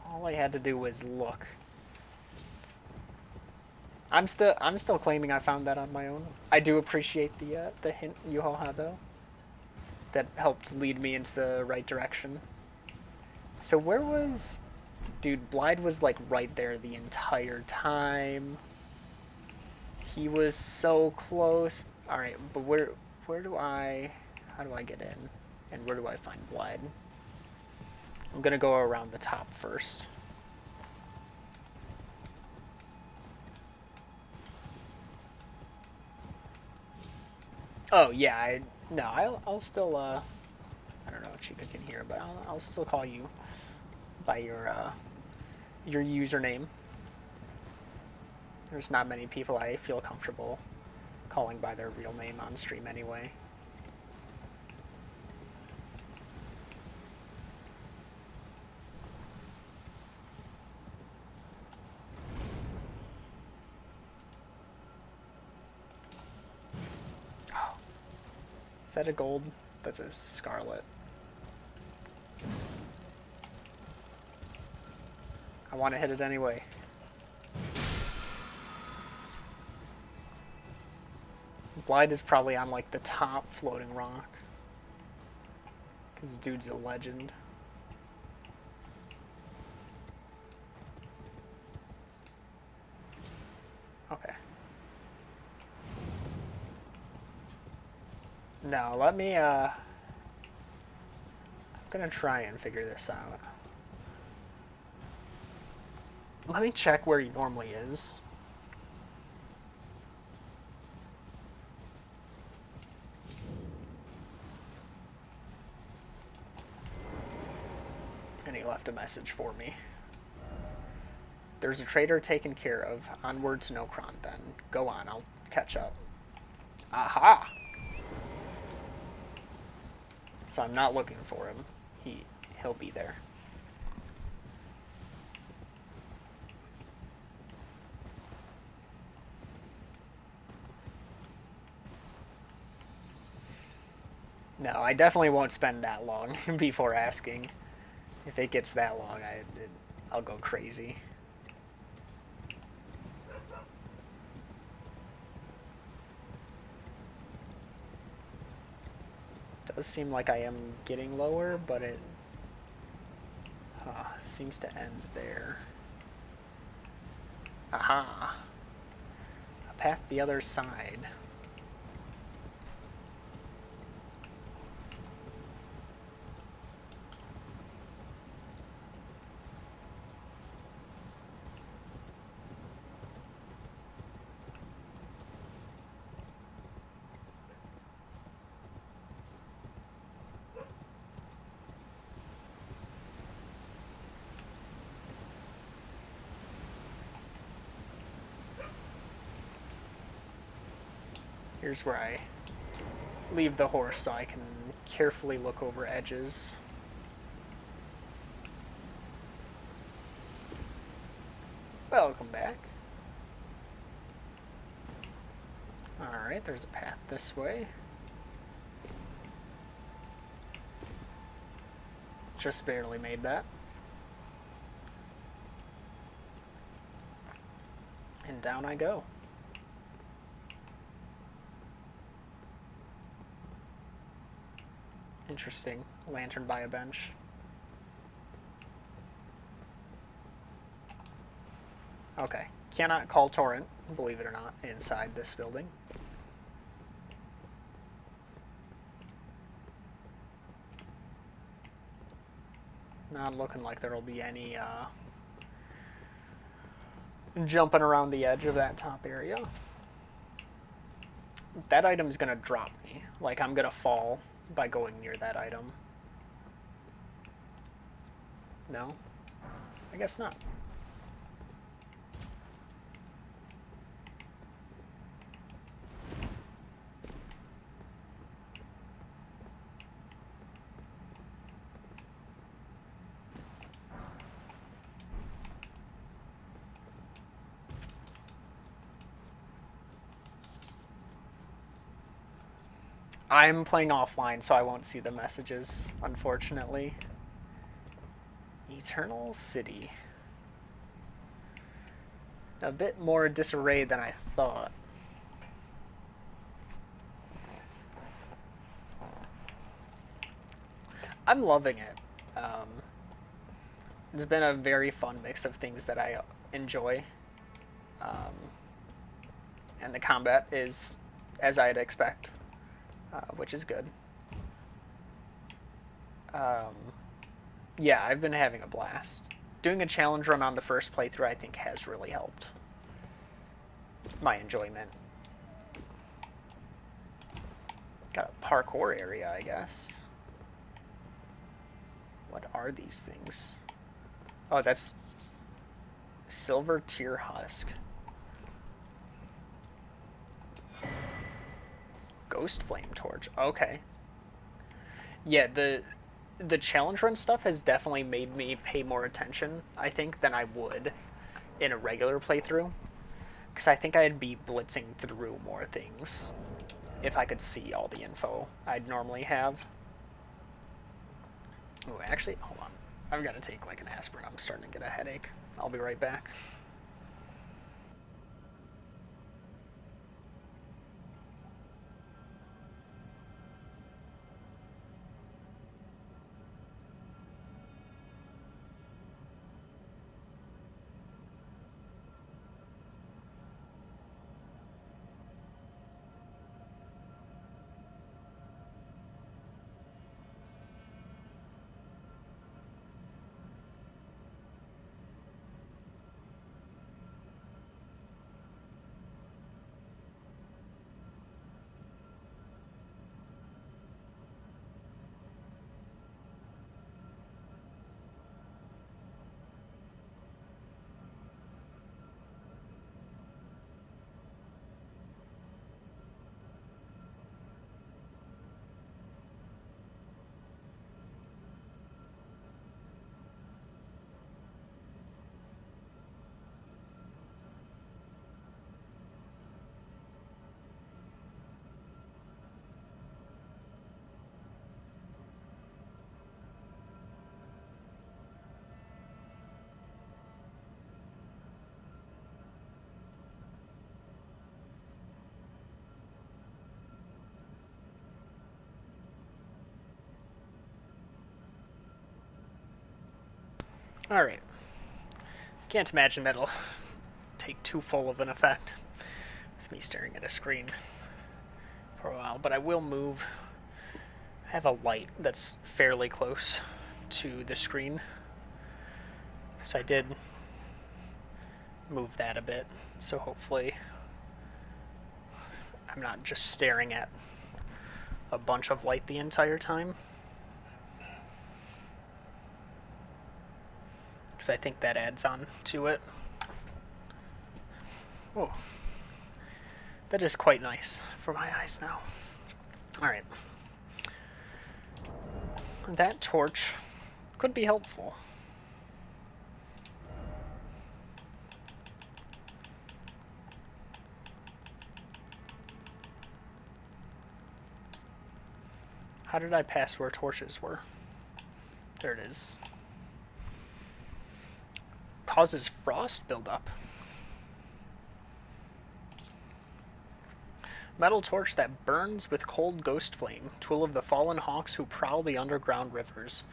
All I had to do was look. I'm still claiming I found that on my own. I do appreciate the hint you all had, though. That helped lead me into the right direction. So where was... Dude, Blythe was like right there the entire time. He was so close. Alright, but where do I... How do I get in? And where do I find Blythe? I'm gonna go around the top first. Oh, yeah, I'll still, I don't know if Chica can hear, but I'll still call you by your username. There's not many people I feel comfortable calling by their real name on stream anyway. Oh. Is that a gold? That's a scarlet. I want to hit it anyway. Blythe is probably on like the top floating rock. Because dude's a legend. Okay. No, let me, I'm gonna try and figure this out. Let me check where he normally is. And he left a message for me. There's a traitor taken care of. Onward to Nokron, then. Go on, I'll catch up. Aha! So I'm not looking for him. He'll be there. No, I definitely won't spend that long before asking. If it gets that long, I'll go crazy. Does seem like I am getting lower, but it seems to end there. Aha! A path the other side. Here's where I leave the horse so I can carefully look over edges. Welcome back. Alright, there's a path this way. Just barely made that. And down I go. Interesting. Lantern by a bench. Okay. Cannot call torrent, believe it or not, inside this building. Not looking like there'll be any jumping around the edge of that top area. That item's gonna drop me. Like, I'm gonna fall by going near that item. No? I guess not. I'm playing offline, so I won't see the messages, unfortunately. Eternal City. A bit more disarray than I thought. I'm loving it. It's been a very fun mix of things that I enjoy. And the combat is as I'd expect, which is good. Yeah, I've been having a blast. Doing a challenge run on the first playthrough, I think, has really helped my enjoyment. Got a parkour area, I guess. What are these things? Oh, that's silver tear husk. Ghost flame torch. Okay. Yeah, the challenge run stuff has definitely made me pay more attention, I think, than I would in a regular playthrough. Because I think I'd be blitzing through more things if I could see all the info I'd normally have. Oh, actually, hold on. I've got to take like an aspirin. I'm starting to get a headache. I'll be right back. Alright. Can't imagine that'll take too full of an effect with me staring at a screen for a while, but I will move. I have a light that's fairly close to the screen, so I did move that a bit, so hopefully I'm not just staring at a bunch of light the entire time. Because I think that adds on to it. Oh, that is quite nice for my eyes now. Alright. That torch could be helpful. How did I pass where torches were? There it is. Causes frost buildup. Metal torch that burns with cold ghost flame, tool of the fallen hawks who prowl the underground rivers.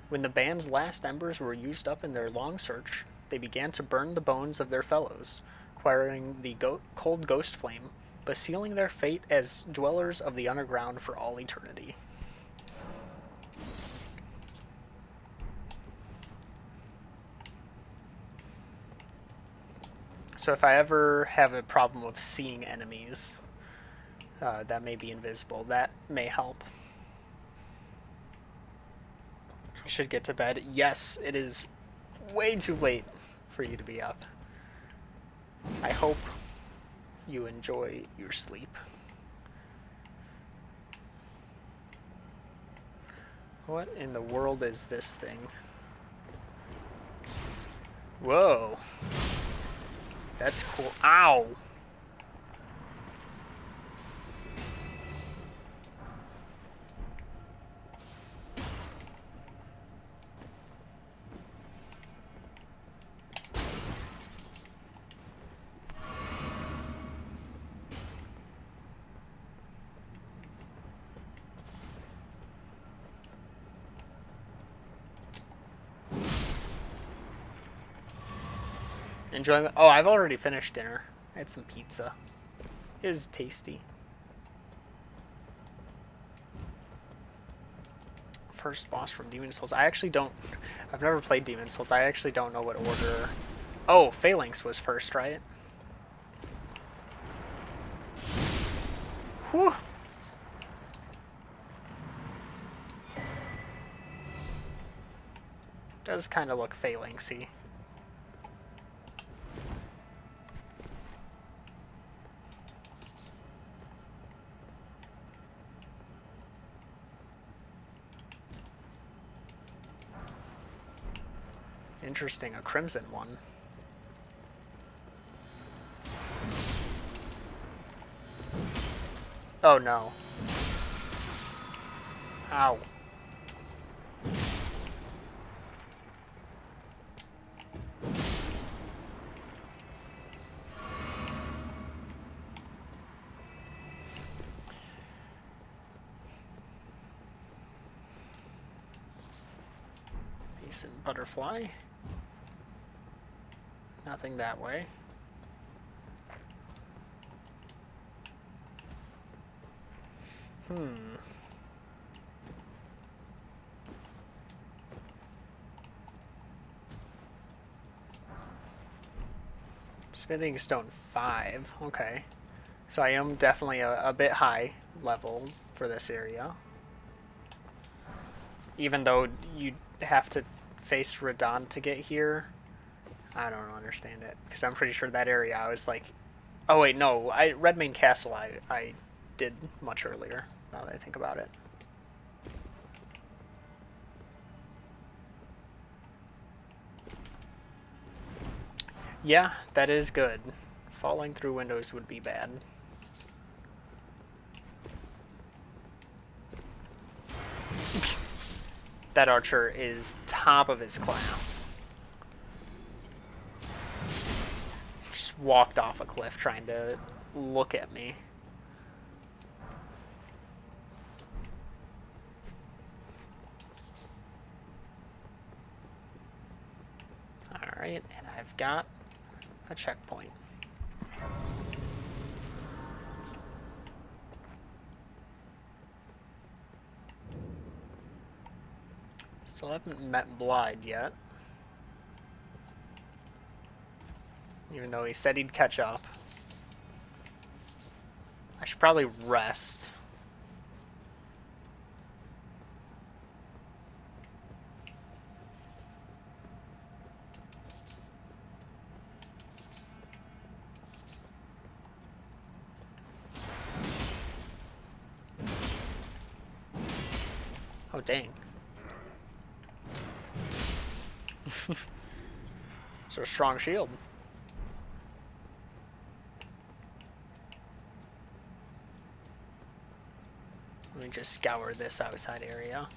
When the band's last embers were used up in their long search, they began to burn the bones of their fellows, acquiring the cold ghost flame, but sealing their fate as dwellers of the underground for all eternity. So if I ever have a problem with seeing enemies that may be invisible, that may help. I should get to bed. Yes, it is way too late for you to be up. I hope you enjoy your sleep. What in the world is this thing? Whoa. That's cool. Ow! enjoyment. Oh, I've already finished dinner. I had some pizza. It was tasty. First boss from Demon Souls. I actually don't... I've never played Demon Souls. I actually don't know what order... Oh, Phalanx was first, right? Whew. Does kind of look Phalanxy. Interesting, a crimson one. Oh no. Ow. Decent butterfly. Nothing that way. Smithing stone 5. Okay. So I am definitely a bit high level for this area. Even though you have to face Radon to get here. I don't understand it. Because I'm pretty sure that area I was like... Oh wait, no. Redmane Castle I did much earlier, now that I think about it. Yeah, that is good. Falling through windows would be bad. That archer is top of his class. Just walked off a cliff trying to look at me. Alright, and I've got a checkpoint. Still haven't met Blyde yet. Even though he said he'd catch up. I should probably rest. Oh, dang. It's a strong shield. Let me just scour this outside area.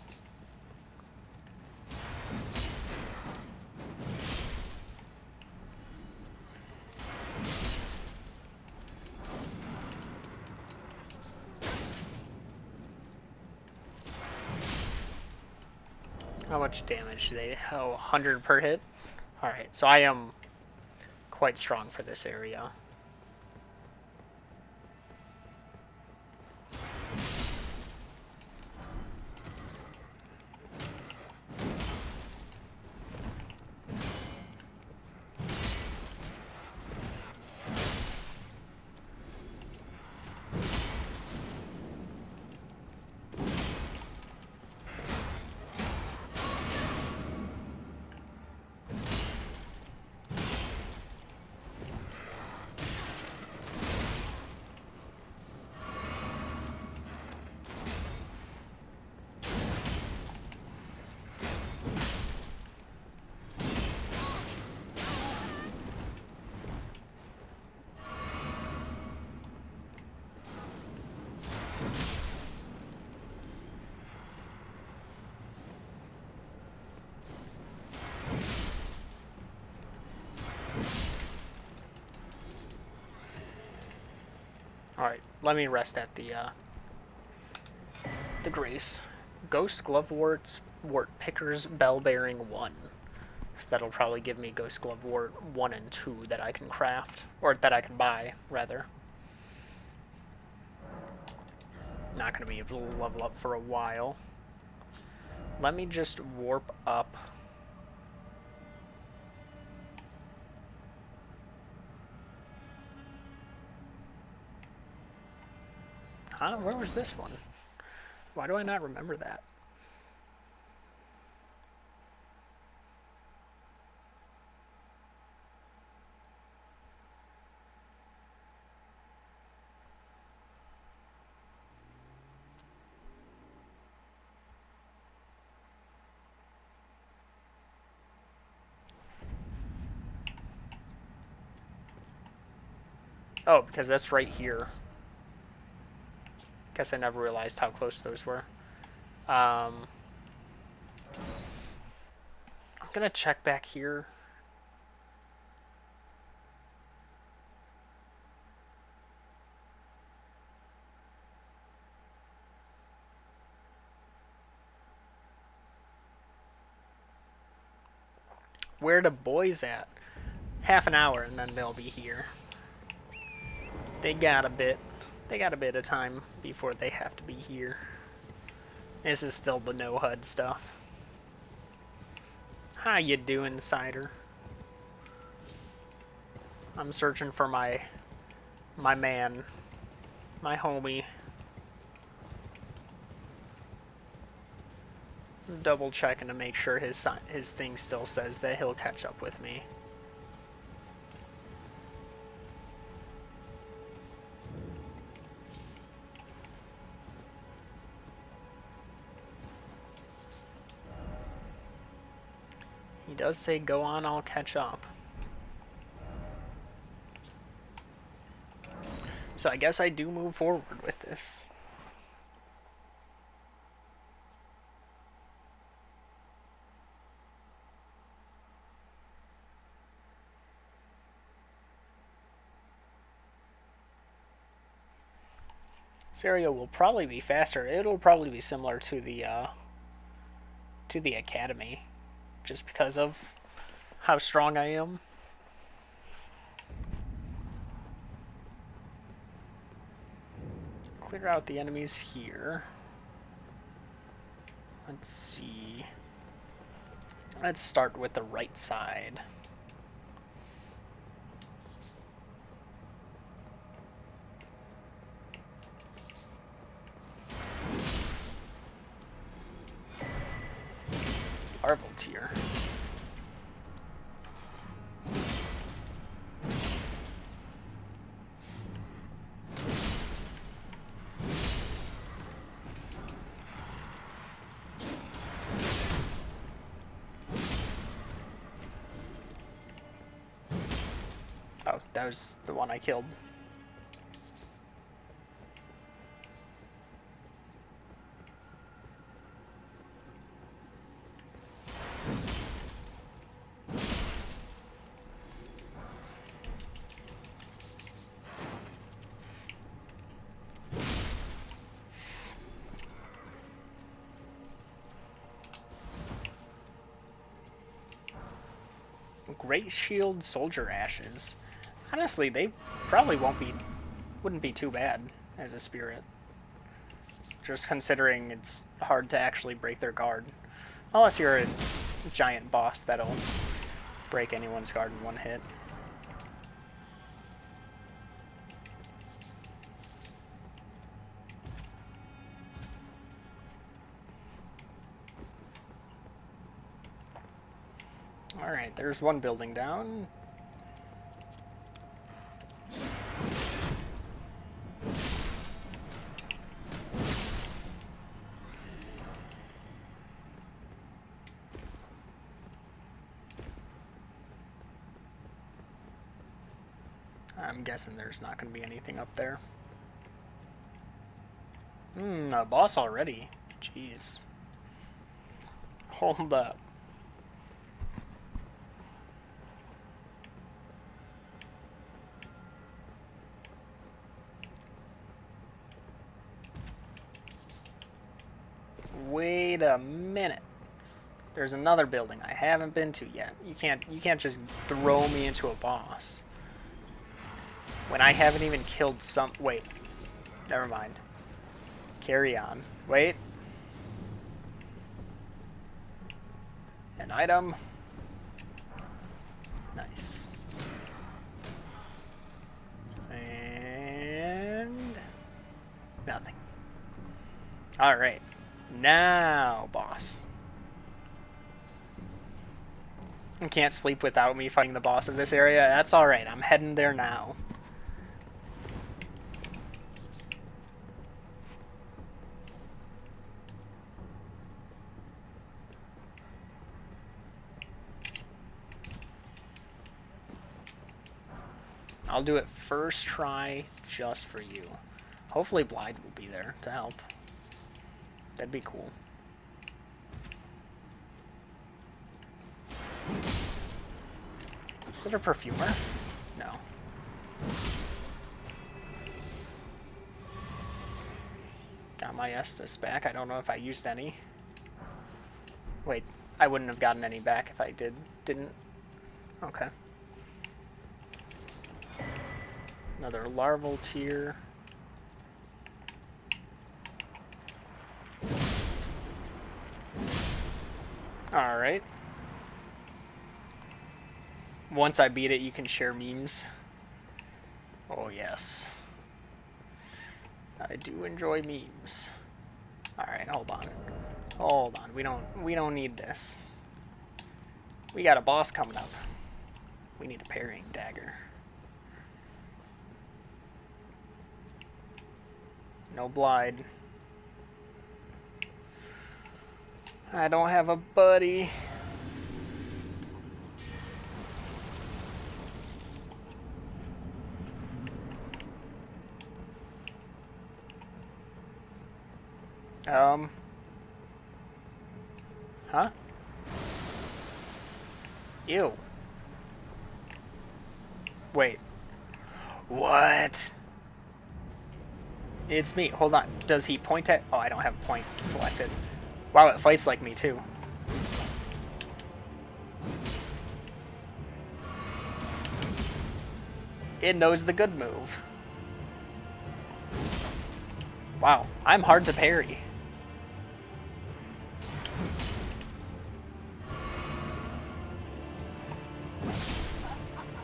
How much damage do they... Oh, 100 per hit? Alright, so I am quite strong for this area. Alright, let me rest at the Grace. Ghost Gloveworts, Wart Pickers, Bell Bearing 1. So that'll probably give me Ghost Glove Ward 1 and 2 that I can craft. Or that I can buy, rather. Not going to be able to level up for a while. Let me just warp up. Huh? Where was this one? Why do I not remember that? Oh, because that's right here. Guess I never realized how close those were. I'm gonna check back here. Where the boys at? Half an hour and then they'll be here. They got a bit of time before they have to be here. This is still the no HUD stuff. How you doing, Cider? I'm searching for my man, my homie. Double checking to make sure his thing still says that he'll catch up with me. He does say, go on, I'll catch up. So I guess I do move forward with this. This area will probably be faster. It'll probably be similar to the academy, just because of how strong I am. Clear out the enemies here. Let's see. Let's start with the right side. Larval tier. Oh, that was the one I killed. Great Shield Soldier Ashes. Honestly, they probably wouldn't be too bad as a spirit. Just considering it's hard to actually break their guard. Unless you're a giant boss that'll break anyone's guard in one hit. Alright, there's one building down. I'm guessing there's not going to be anything up there. A boss already. Jeez. Hold up. Wait a minute. There's another building I haven't been to yet. You can't just throw me into a boss when I haven't even killed some. Wait, never mind. Carry on. Wait. An item. Nice. And nothing. All right. Now, boss. You can't sleep without me fighting the boss of this area. That's all right. I'm heading there now. I'll do it first try just for you. Hopefully Blythe will be there to help. That'd be cool. Is that a perfumer? No. Got my Estus back. I don't know if I used any. Wait, I wouldn't have gotten any back if I didn't. Okay. Another larval tier. Alright. Once I beat it, you can share memes. Oh, yes. I do enjoy memes. Alright, hold on. Hold on. We don't need this. We got a boss coming up. We need a parrying dagger. No Blythe. I don't have a buddy. Huh? Ew. Wait. What? It's me. Hold on. Does he point at... Oh, I don't have point selected. Wow, it fights like me, too. It knows the good move. Wow, I'm hard to parry.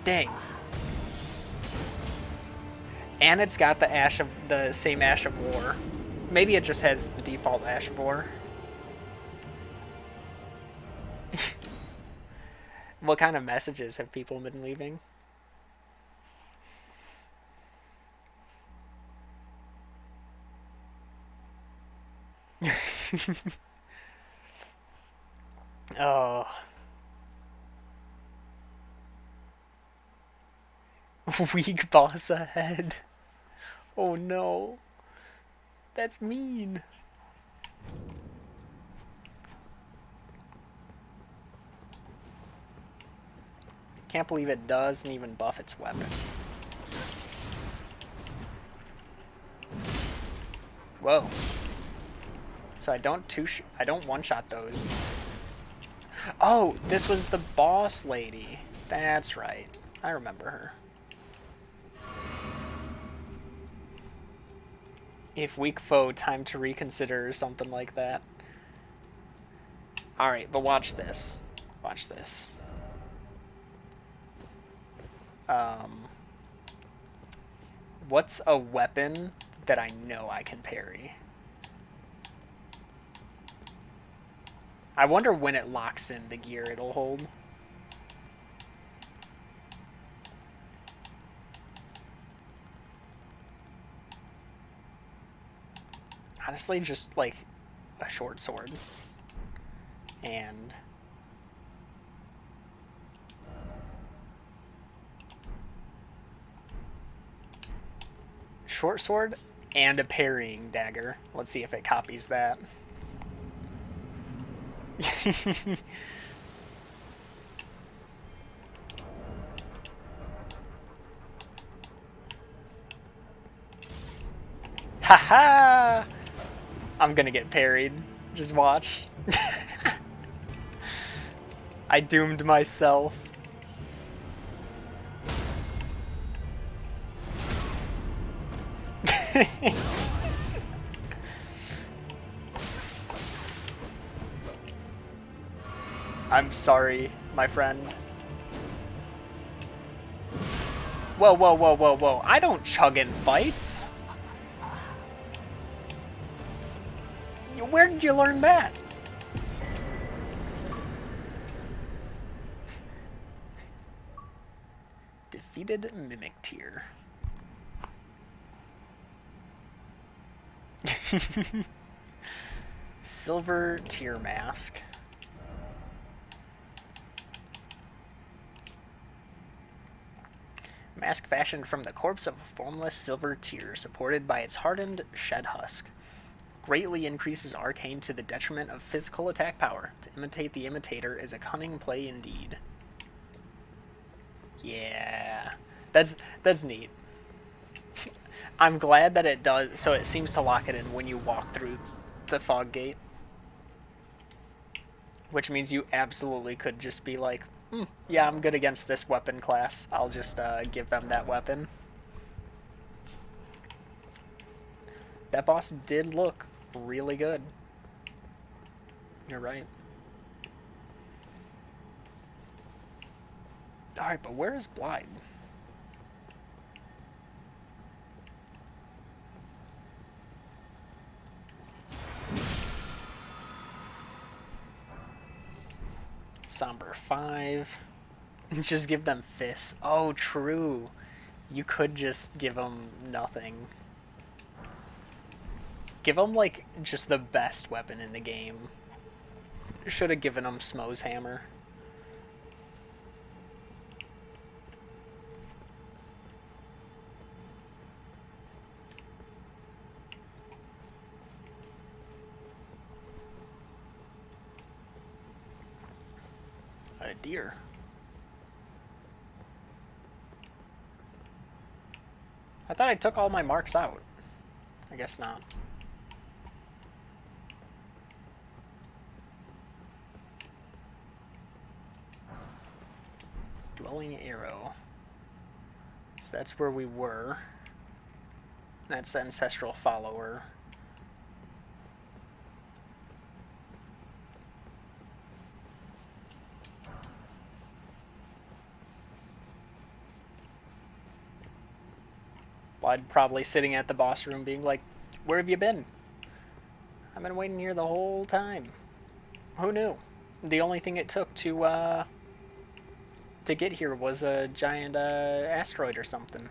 Dang. And it's got the same Ash of War. Maybe it just has the default Ash of War. What kind of messages have people been leaving? Oh. Weak boss ahead. Oh no. That's mean. Can't believe it doesn't even buff its weapon. Whoa. So I don't one-shot those. Oh, this was the boss lady. That's right. I remember her. If weak foe, time to reconsider or something like that. Alright, but watch this. Watch this. What's a weapon that I know I can parry? I wonder when it locks in the gear it'll hold. Honestly, just like a short sword. And short sword and a parrying dagger. Let's see if it copies that. Haha! I'm gonna get parried. Just watch. I doomed myself. I'm sorry, my friend. Whoa, whoa, whoa, whoa, whoa. I don't chug in fights. Where did you learn that? Defeated Mimic Tier. Silver Tier Mask. Mask fashioned from the corpse of a formless silver tear, supported by its hardened shed husk. Greatly increases arcane to the detriment of physical attack power. To imitate the imitator is a cunning play indeed. Yeah, that's neat. I'm glad that it does, so it seems to lock it in when you walk through the fog gate. Which means you absolutely could just be like, yeah, I'm good against this weapon class. I'll just give them that weapon. That boss did look really good. You're right. Alright, but where is Blythe? Somber 5. Just give them fists. Oh, true. You could just give them nothing. Give them, like, just the best weapon in the game. Should have given them Smo's hammer. A deer. I thought I took all my marks out. I guess not. Dwelling arrow. So that's where we were. That's the ancestral follower. I'd probably sitting at the boss room being like, where have you been? I've been waiting here the whole time. Who knew? The only thing it took to get here was a giant asteroid or something.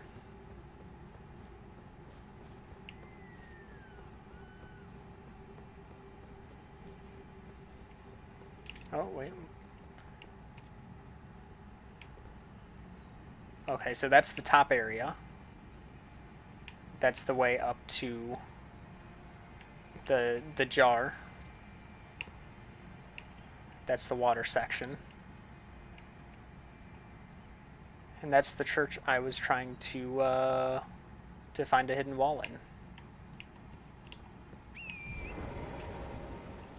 Oh, wait. Okay, so that's the top area. That's the way up to the jar. That's the water section. And that's the church I was trying to find a hidden wall in.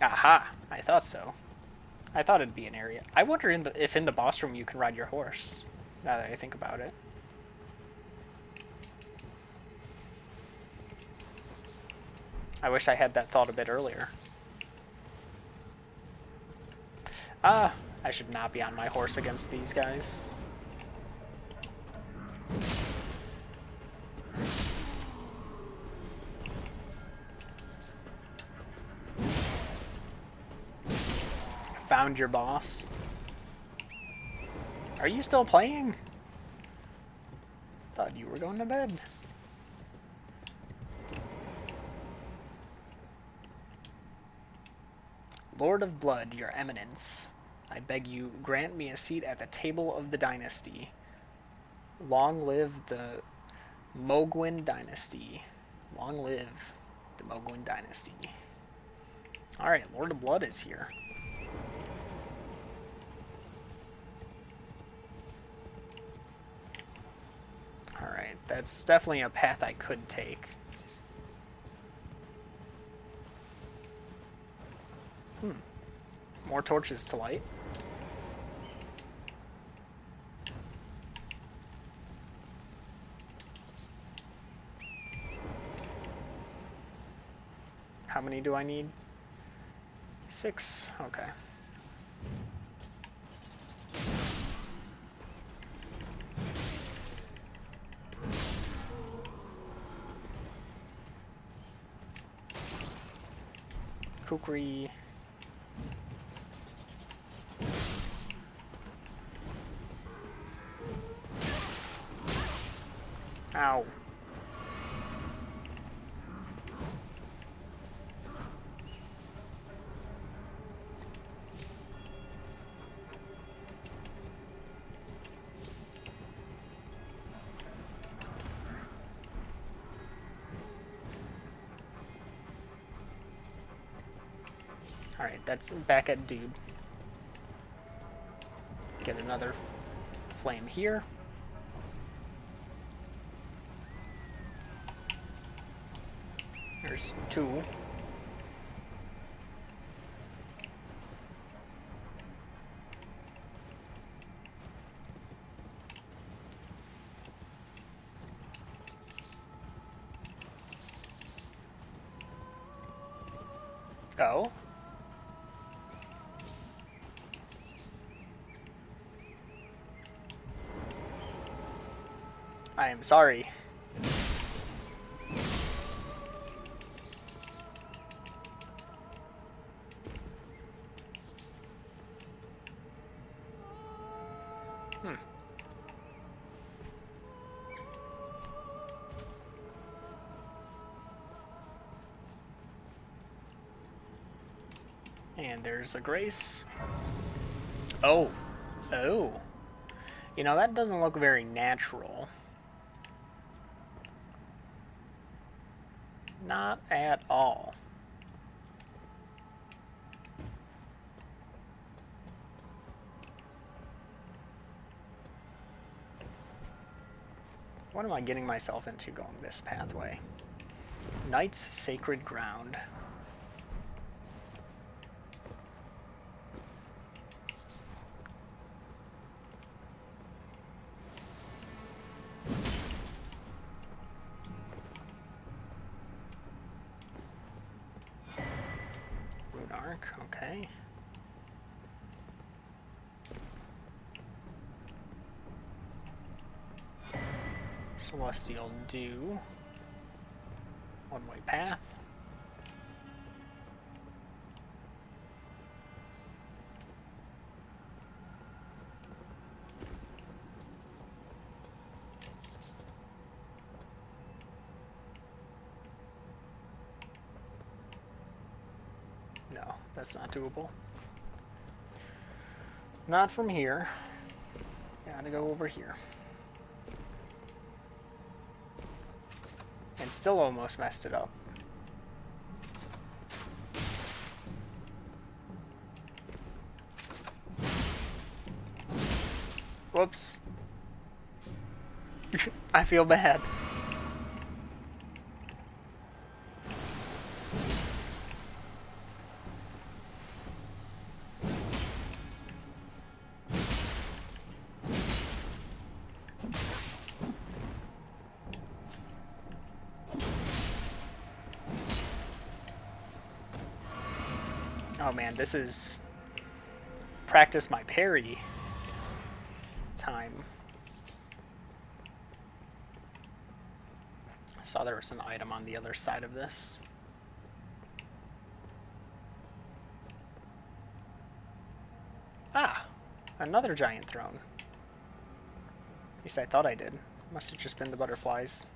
Aha! I thought so. I thought it'd be an area. I wonder if in the boss room you can ride your horse, now that I think about it. I wish I had that thought a bit earlier. I should not be on my horse against these guys. Found your boss. Are you still playing? Thought you were going to bed. Lord of Blood, your eminence, I beg you, grant me a seat at the table of the dynasty. Long live the Mogwin dynasty. Long live the Mogwin dynasty. Alright, Lord of Blood is here. Alright, that's definitely a path I could take. More torches to light. How many do I need? 6. Okay. Kukri. Ow. Alright, that's back at dude. Get another flame here. There's 2. Oh. I am sorry. And there's a grace. Oh. Oh. You know, that doesn't look very natural. Not at all. What am I getting myself into going this pathway? Knight's Sacred Ground. Rune Arc, okay. Celestial Dew. One-way path. No, that's not doable. Not from here. Gotta go over here. And still almost messed it up. Whoops. I feel bad. Oh man, this is practice my parry time. I saw there was an item on the other side of this. Ah, another giant throne. At least I thought I did. Must have just been the butterflies.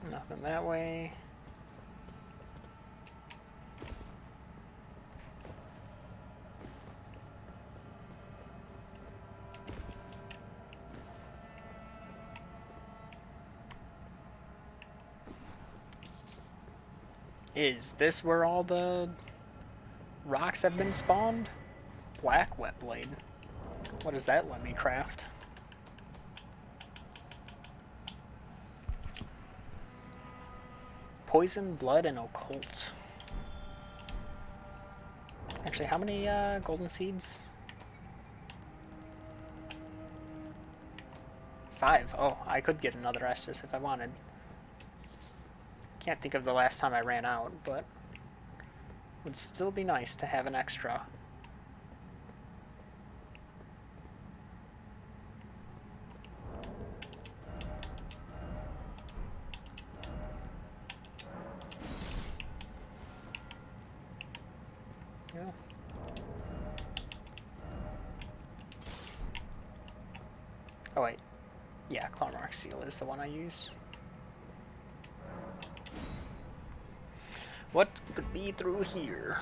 Nothing that way. Is this where all the rocks have been spawned? Black wet blade. What does that let me craft? Poison, blood, and occult. Actually, how many golden seeds? 5. Oh, I could get another Estus if I wanted. Can't think of the last time I ran out, but would still be nice to have an extra. Yeah. Oh wait. Yeah, Clarmark Seal is the one I use. What could be through here?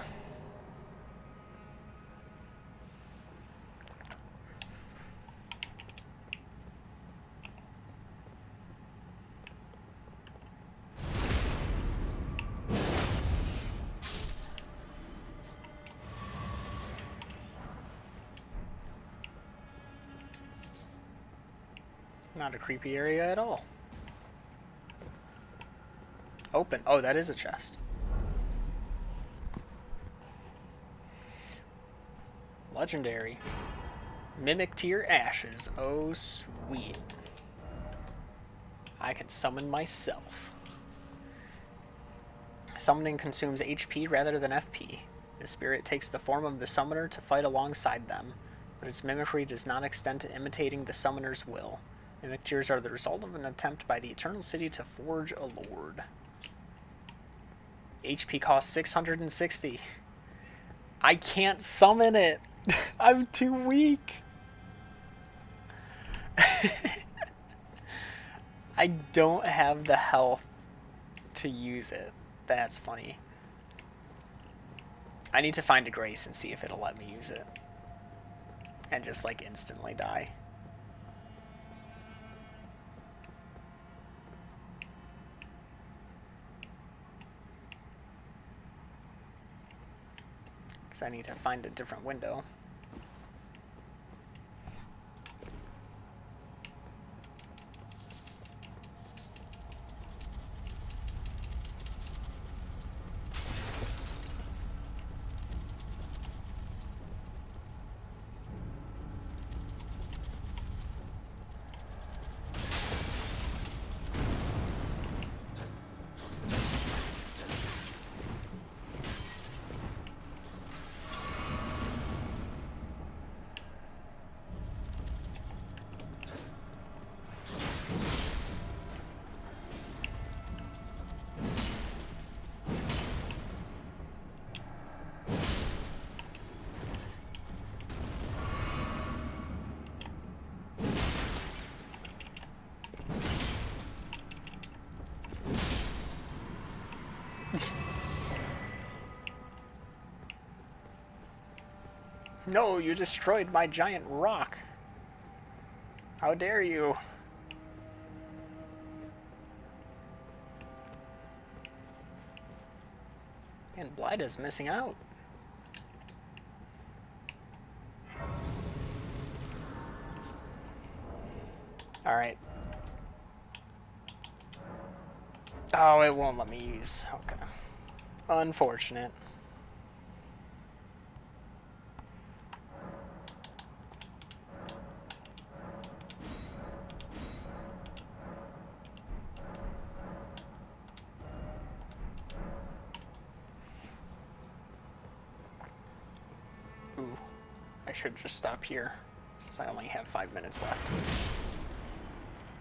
Not a creepy area at all. Open. Oh, that is a chest. Legendary. Mimic Tier Ashes. Oh, sweet. I can summon myself. Summoning consumes HP rather than FP. The spirit takes the form of the summoner to fight alongside them, but its mimicry does not extend to imitating the summoner's will. Mimic Tears are the result of an attempt by the Eternal City to forge a lord. HP cost 660. I can't summon it. I'm too weak. I don't have the health to use it. That's funny. I need to find a Grace and see if it'll let me use it. And just like instantly die. Because I need to find a different window. No, you destroyed my giant rock. How dare you? And Blyda's missing out. Alright. Oh, it won't let me use. Okay. Unfortunate. Ooh. I should just stop here, since I only have 5 minutes left.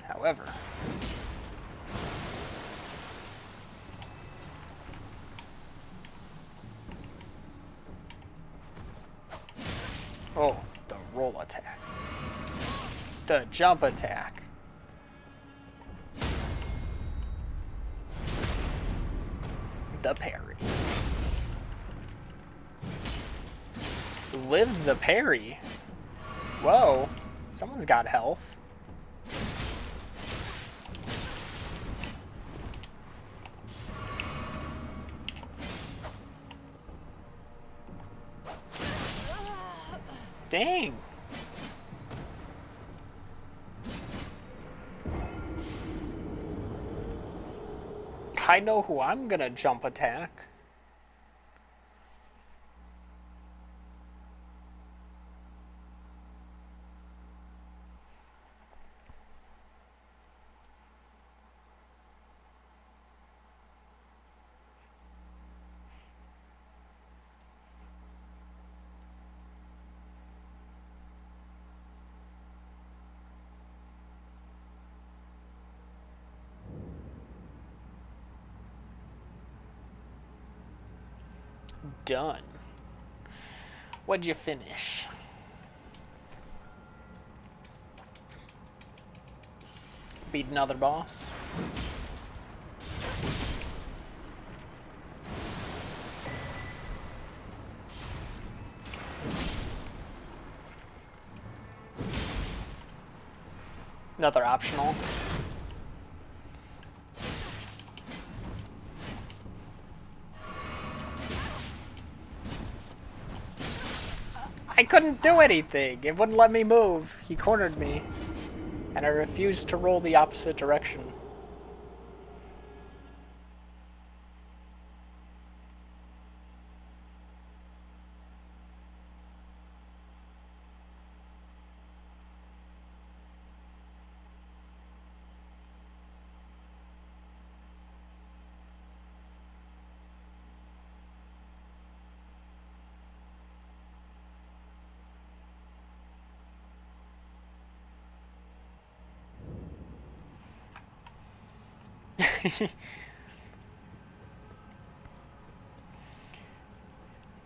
However... Oh, the roll attack. The jump attack. The parry. Lived the parry. Whoa. Someone's got health. Dang. I know who I'm gonna jump attack. done. What'd you finish? Beat another boss. Another optional. I couldn't do anything. It wouldn't let me move. He cornered me. And I refused to roll the opposite direction.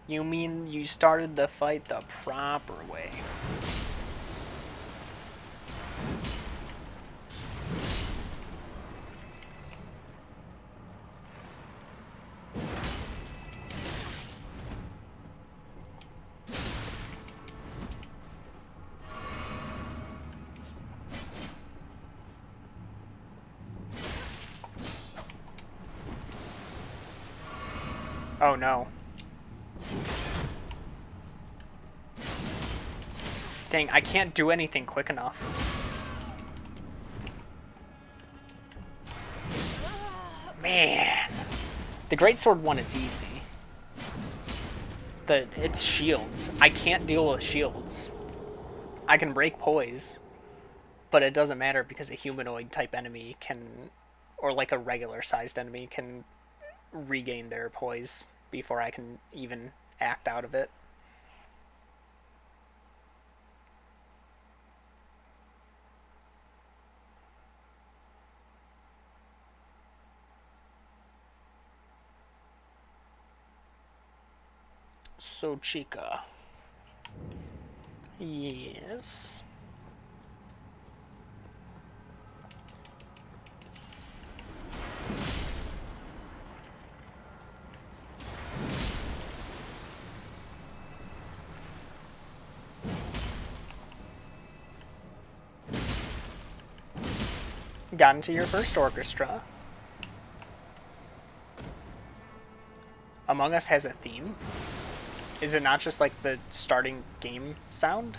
You mean you started the fight the proper way? Oh no. Dang, I can't do anything quick enough. Man. The greatsword one is easy. It's shields. I can't deal with shields. I can break poise, but it doesn't matter because a humanoid type enemy can, or like a regular sized enemy can regain their poise before I can even act out of it. So Chica. Yes. Got into your first orchestra. Among Us has a theme. Is it not just like the starting game sound?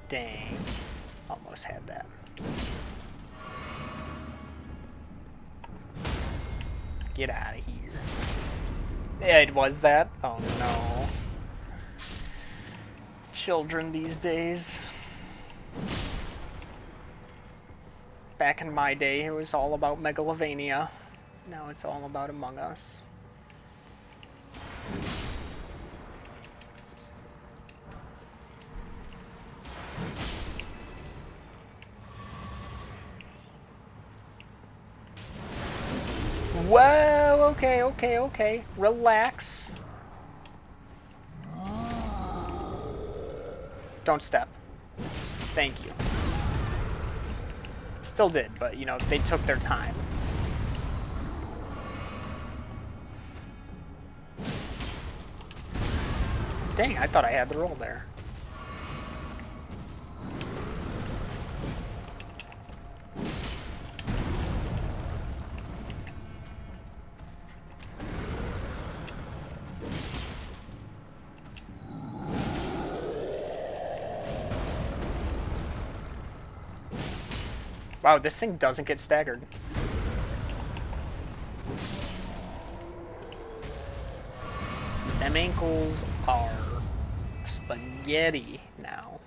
Dang. Almost had that. Get out of here. It was that? Oh no. Children these days. Back in my day, it was all about Megalovania. Now it's all about Among Us. Whoa, okay. Relax. Don't step. Thank you. Still did, but, you know, they took their time. Dang, I thought I had the roll there. Wow, this thing doesn't get staggered. Them ankles are spaghetti now.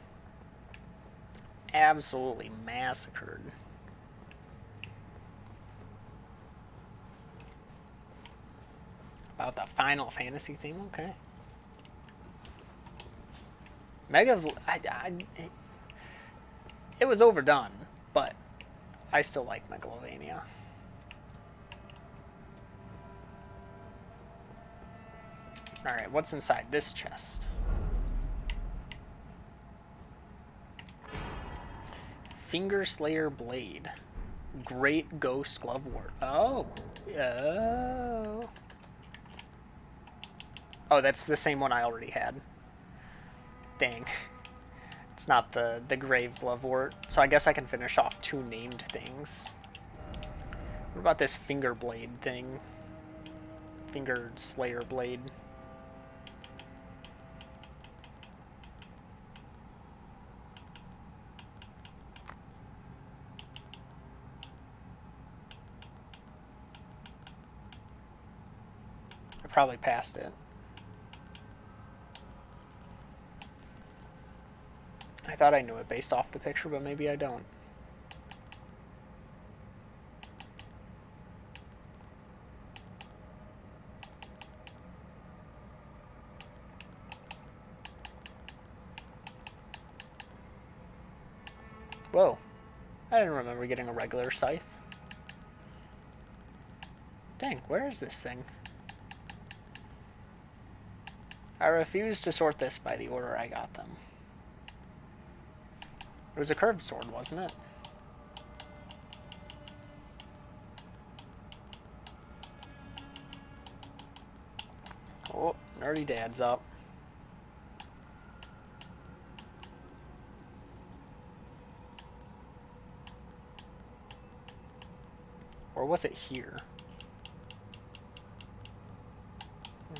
Absolutely massacred. About the Final Fantasy theme, okay. It was overdone, but I still like Megalovania. Alright, what's inside this chest? Finger Slayer Blade. Great Ghost Glove Ward. Oh. Oh. Oh, that's the same one I already had. Dang. It's not the Grave Glovewort. So I guess I can finish off 2 named things. What about this Finger Blade thing? Finger Slayer Blade. I probably passed it. I thought I knew it based off the picture, but maybe I don't. Whoa. I didn't remember getting a regular scythe. Dang, where is this thing? I refuse to sort this by the order I got them. It was a curved sword, wasn't it? Oh, Nerdy Dad's up. Or was it here?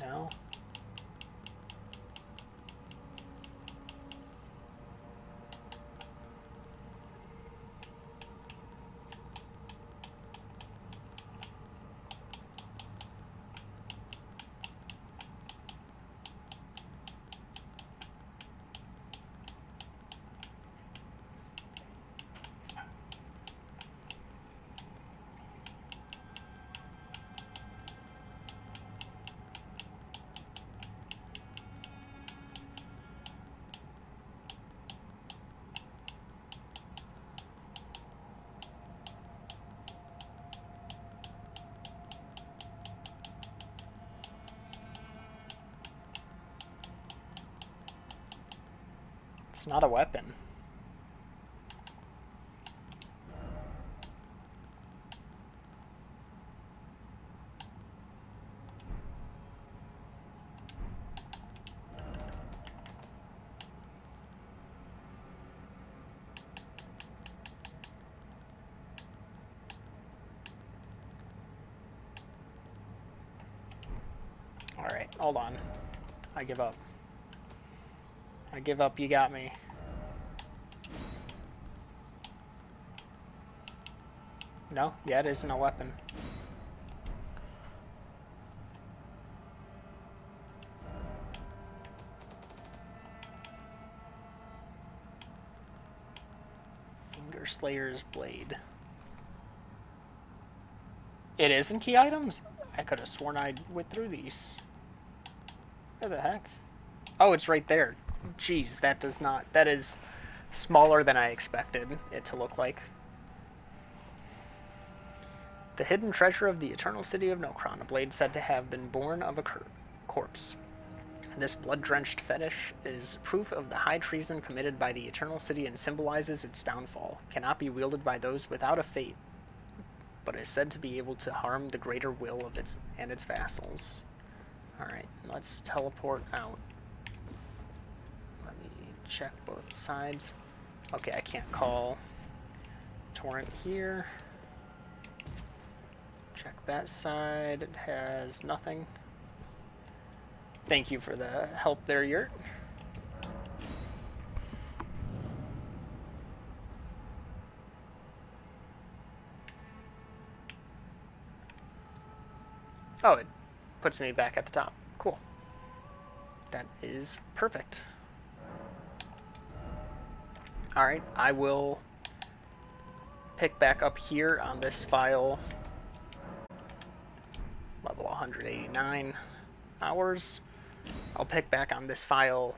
No. It's not a weapon. Alright, hold on. I give up. I give up, you got me. No? Yeah, it isn't a weapon. Finger Slayer's Blade. It isn't key items? I could have sworn I went through these. Where the heck? Oh, it's right there. Jeez, that does not... That is smaller than I expected it to look like. The hidden treasure of the eternal city of Nokron, a blade said to have been born of a corpse. This blood-drenched fetish is proof of the high treason committed by the eternal city and symbolizes its downfall. Cannot be wielded by those without a fate, but is said to be able to harm the greater will of its vassals. Alright, let's teleport out. Let me check both sides. Okay, I can't call torrent here. Check that side. It has nothing. Thank you for the help there, Yurt. Oh, it puts me back at the top. Cool. That is perfect. Alright, I will pick back up here on this file. Level 189 hours. I'll pick back on this file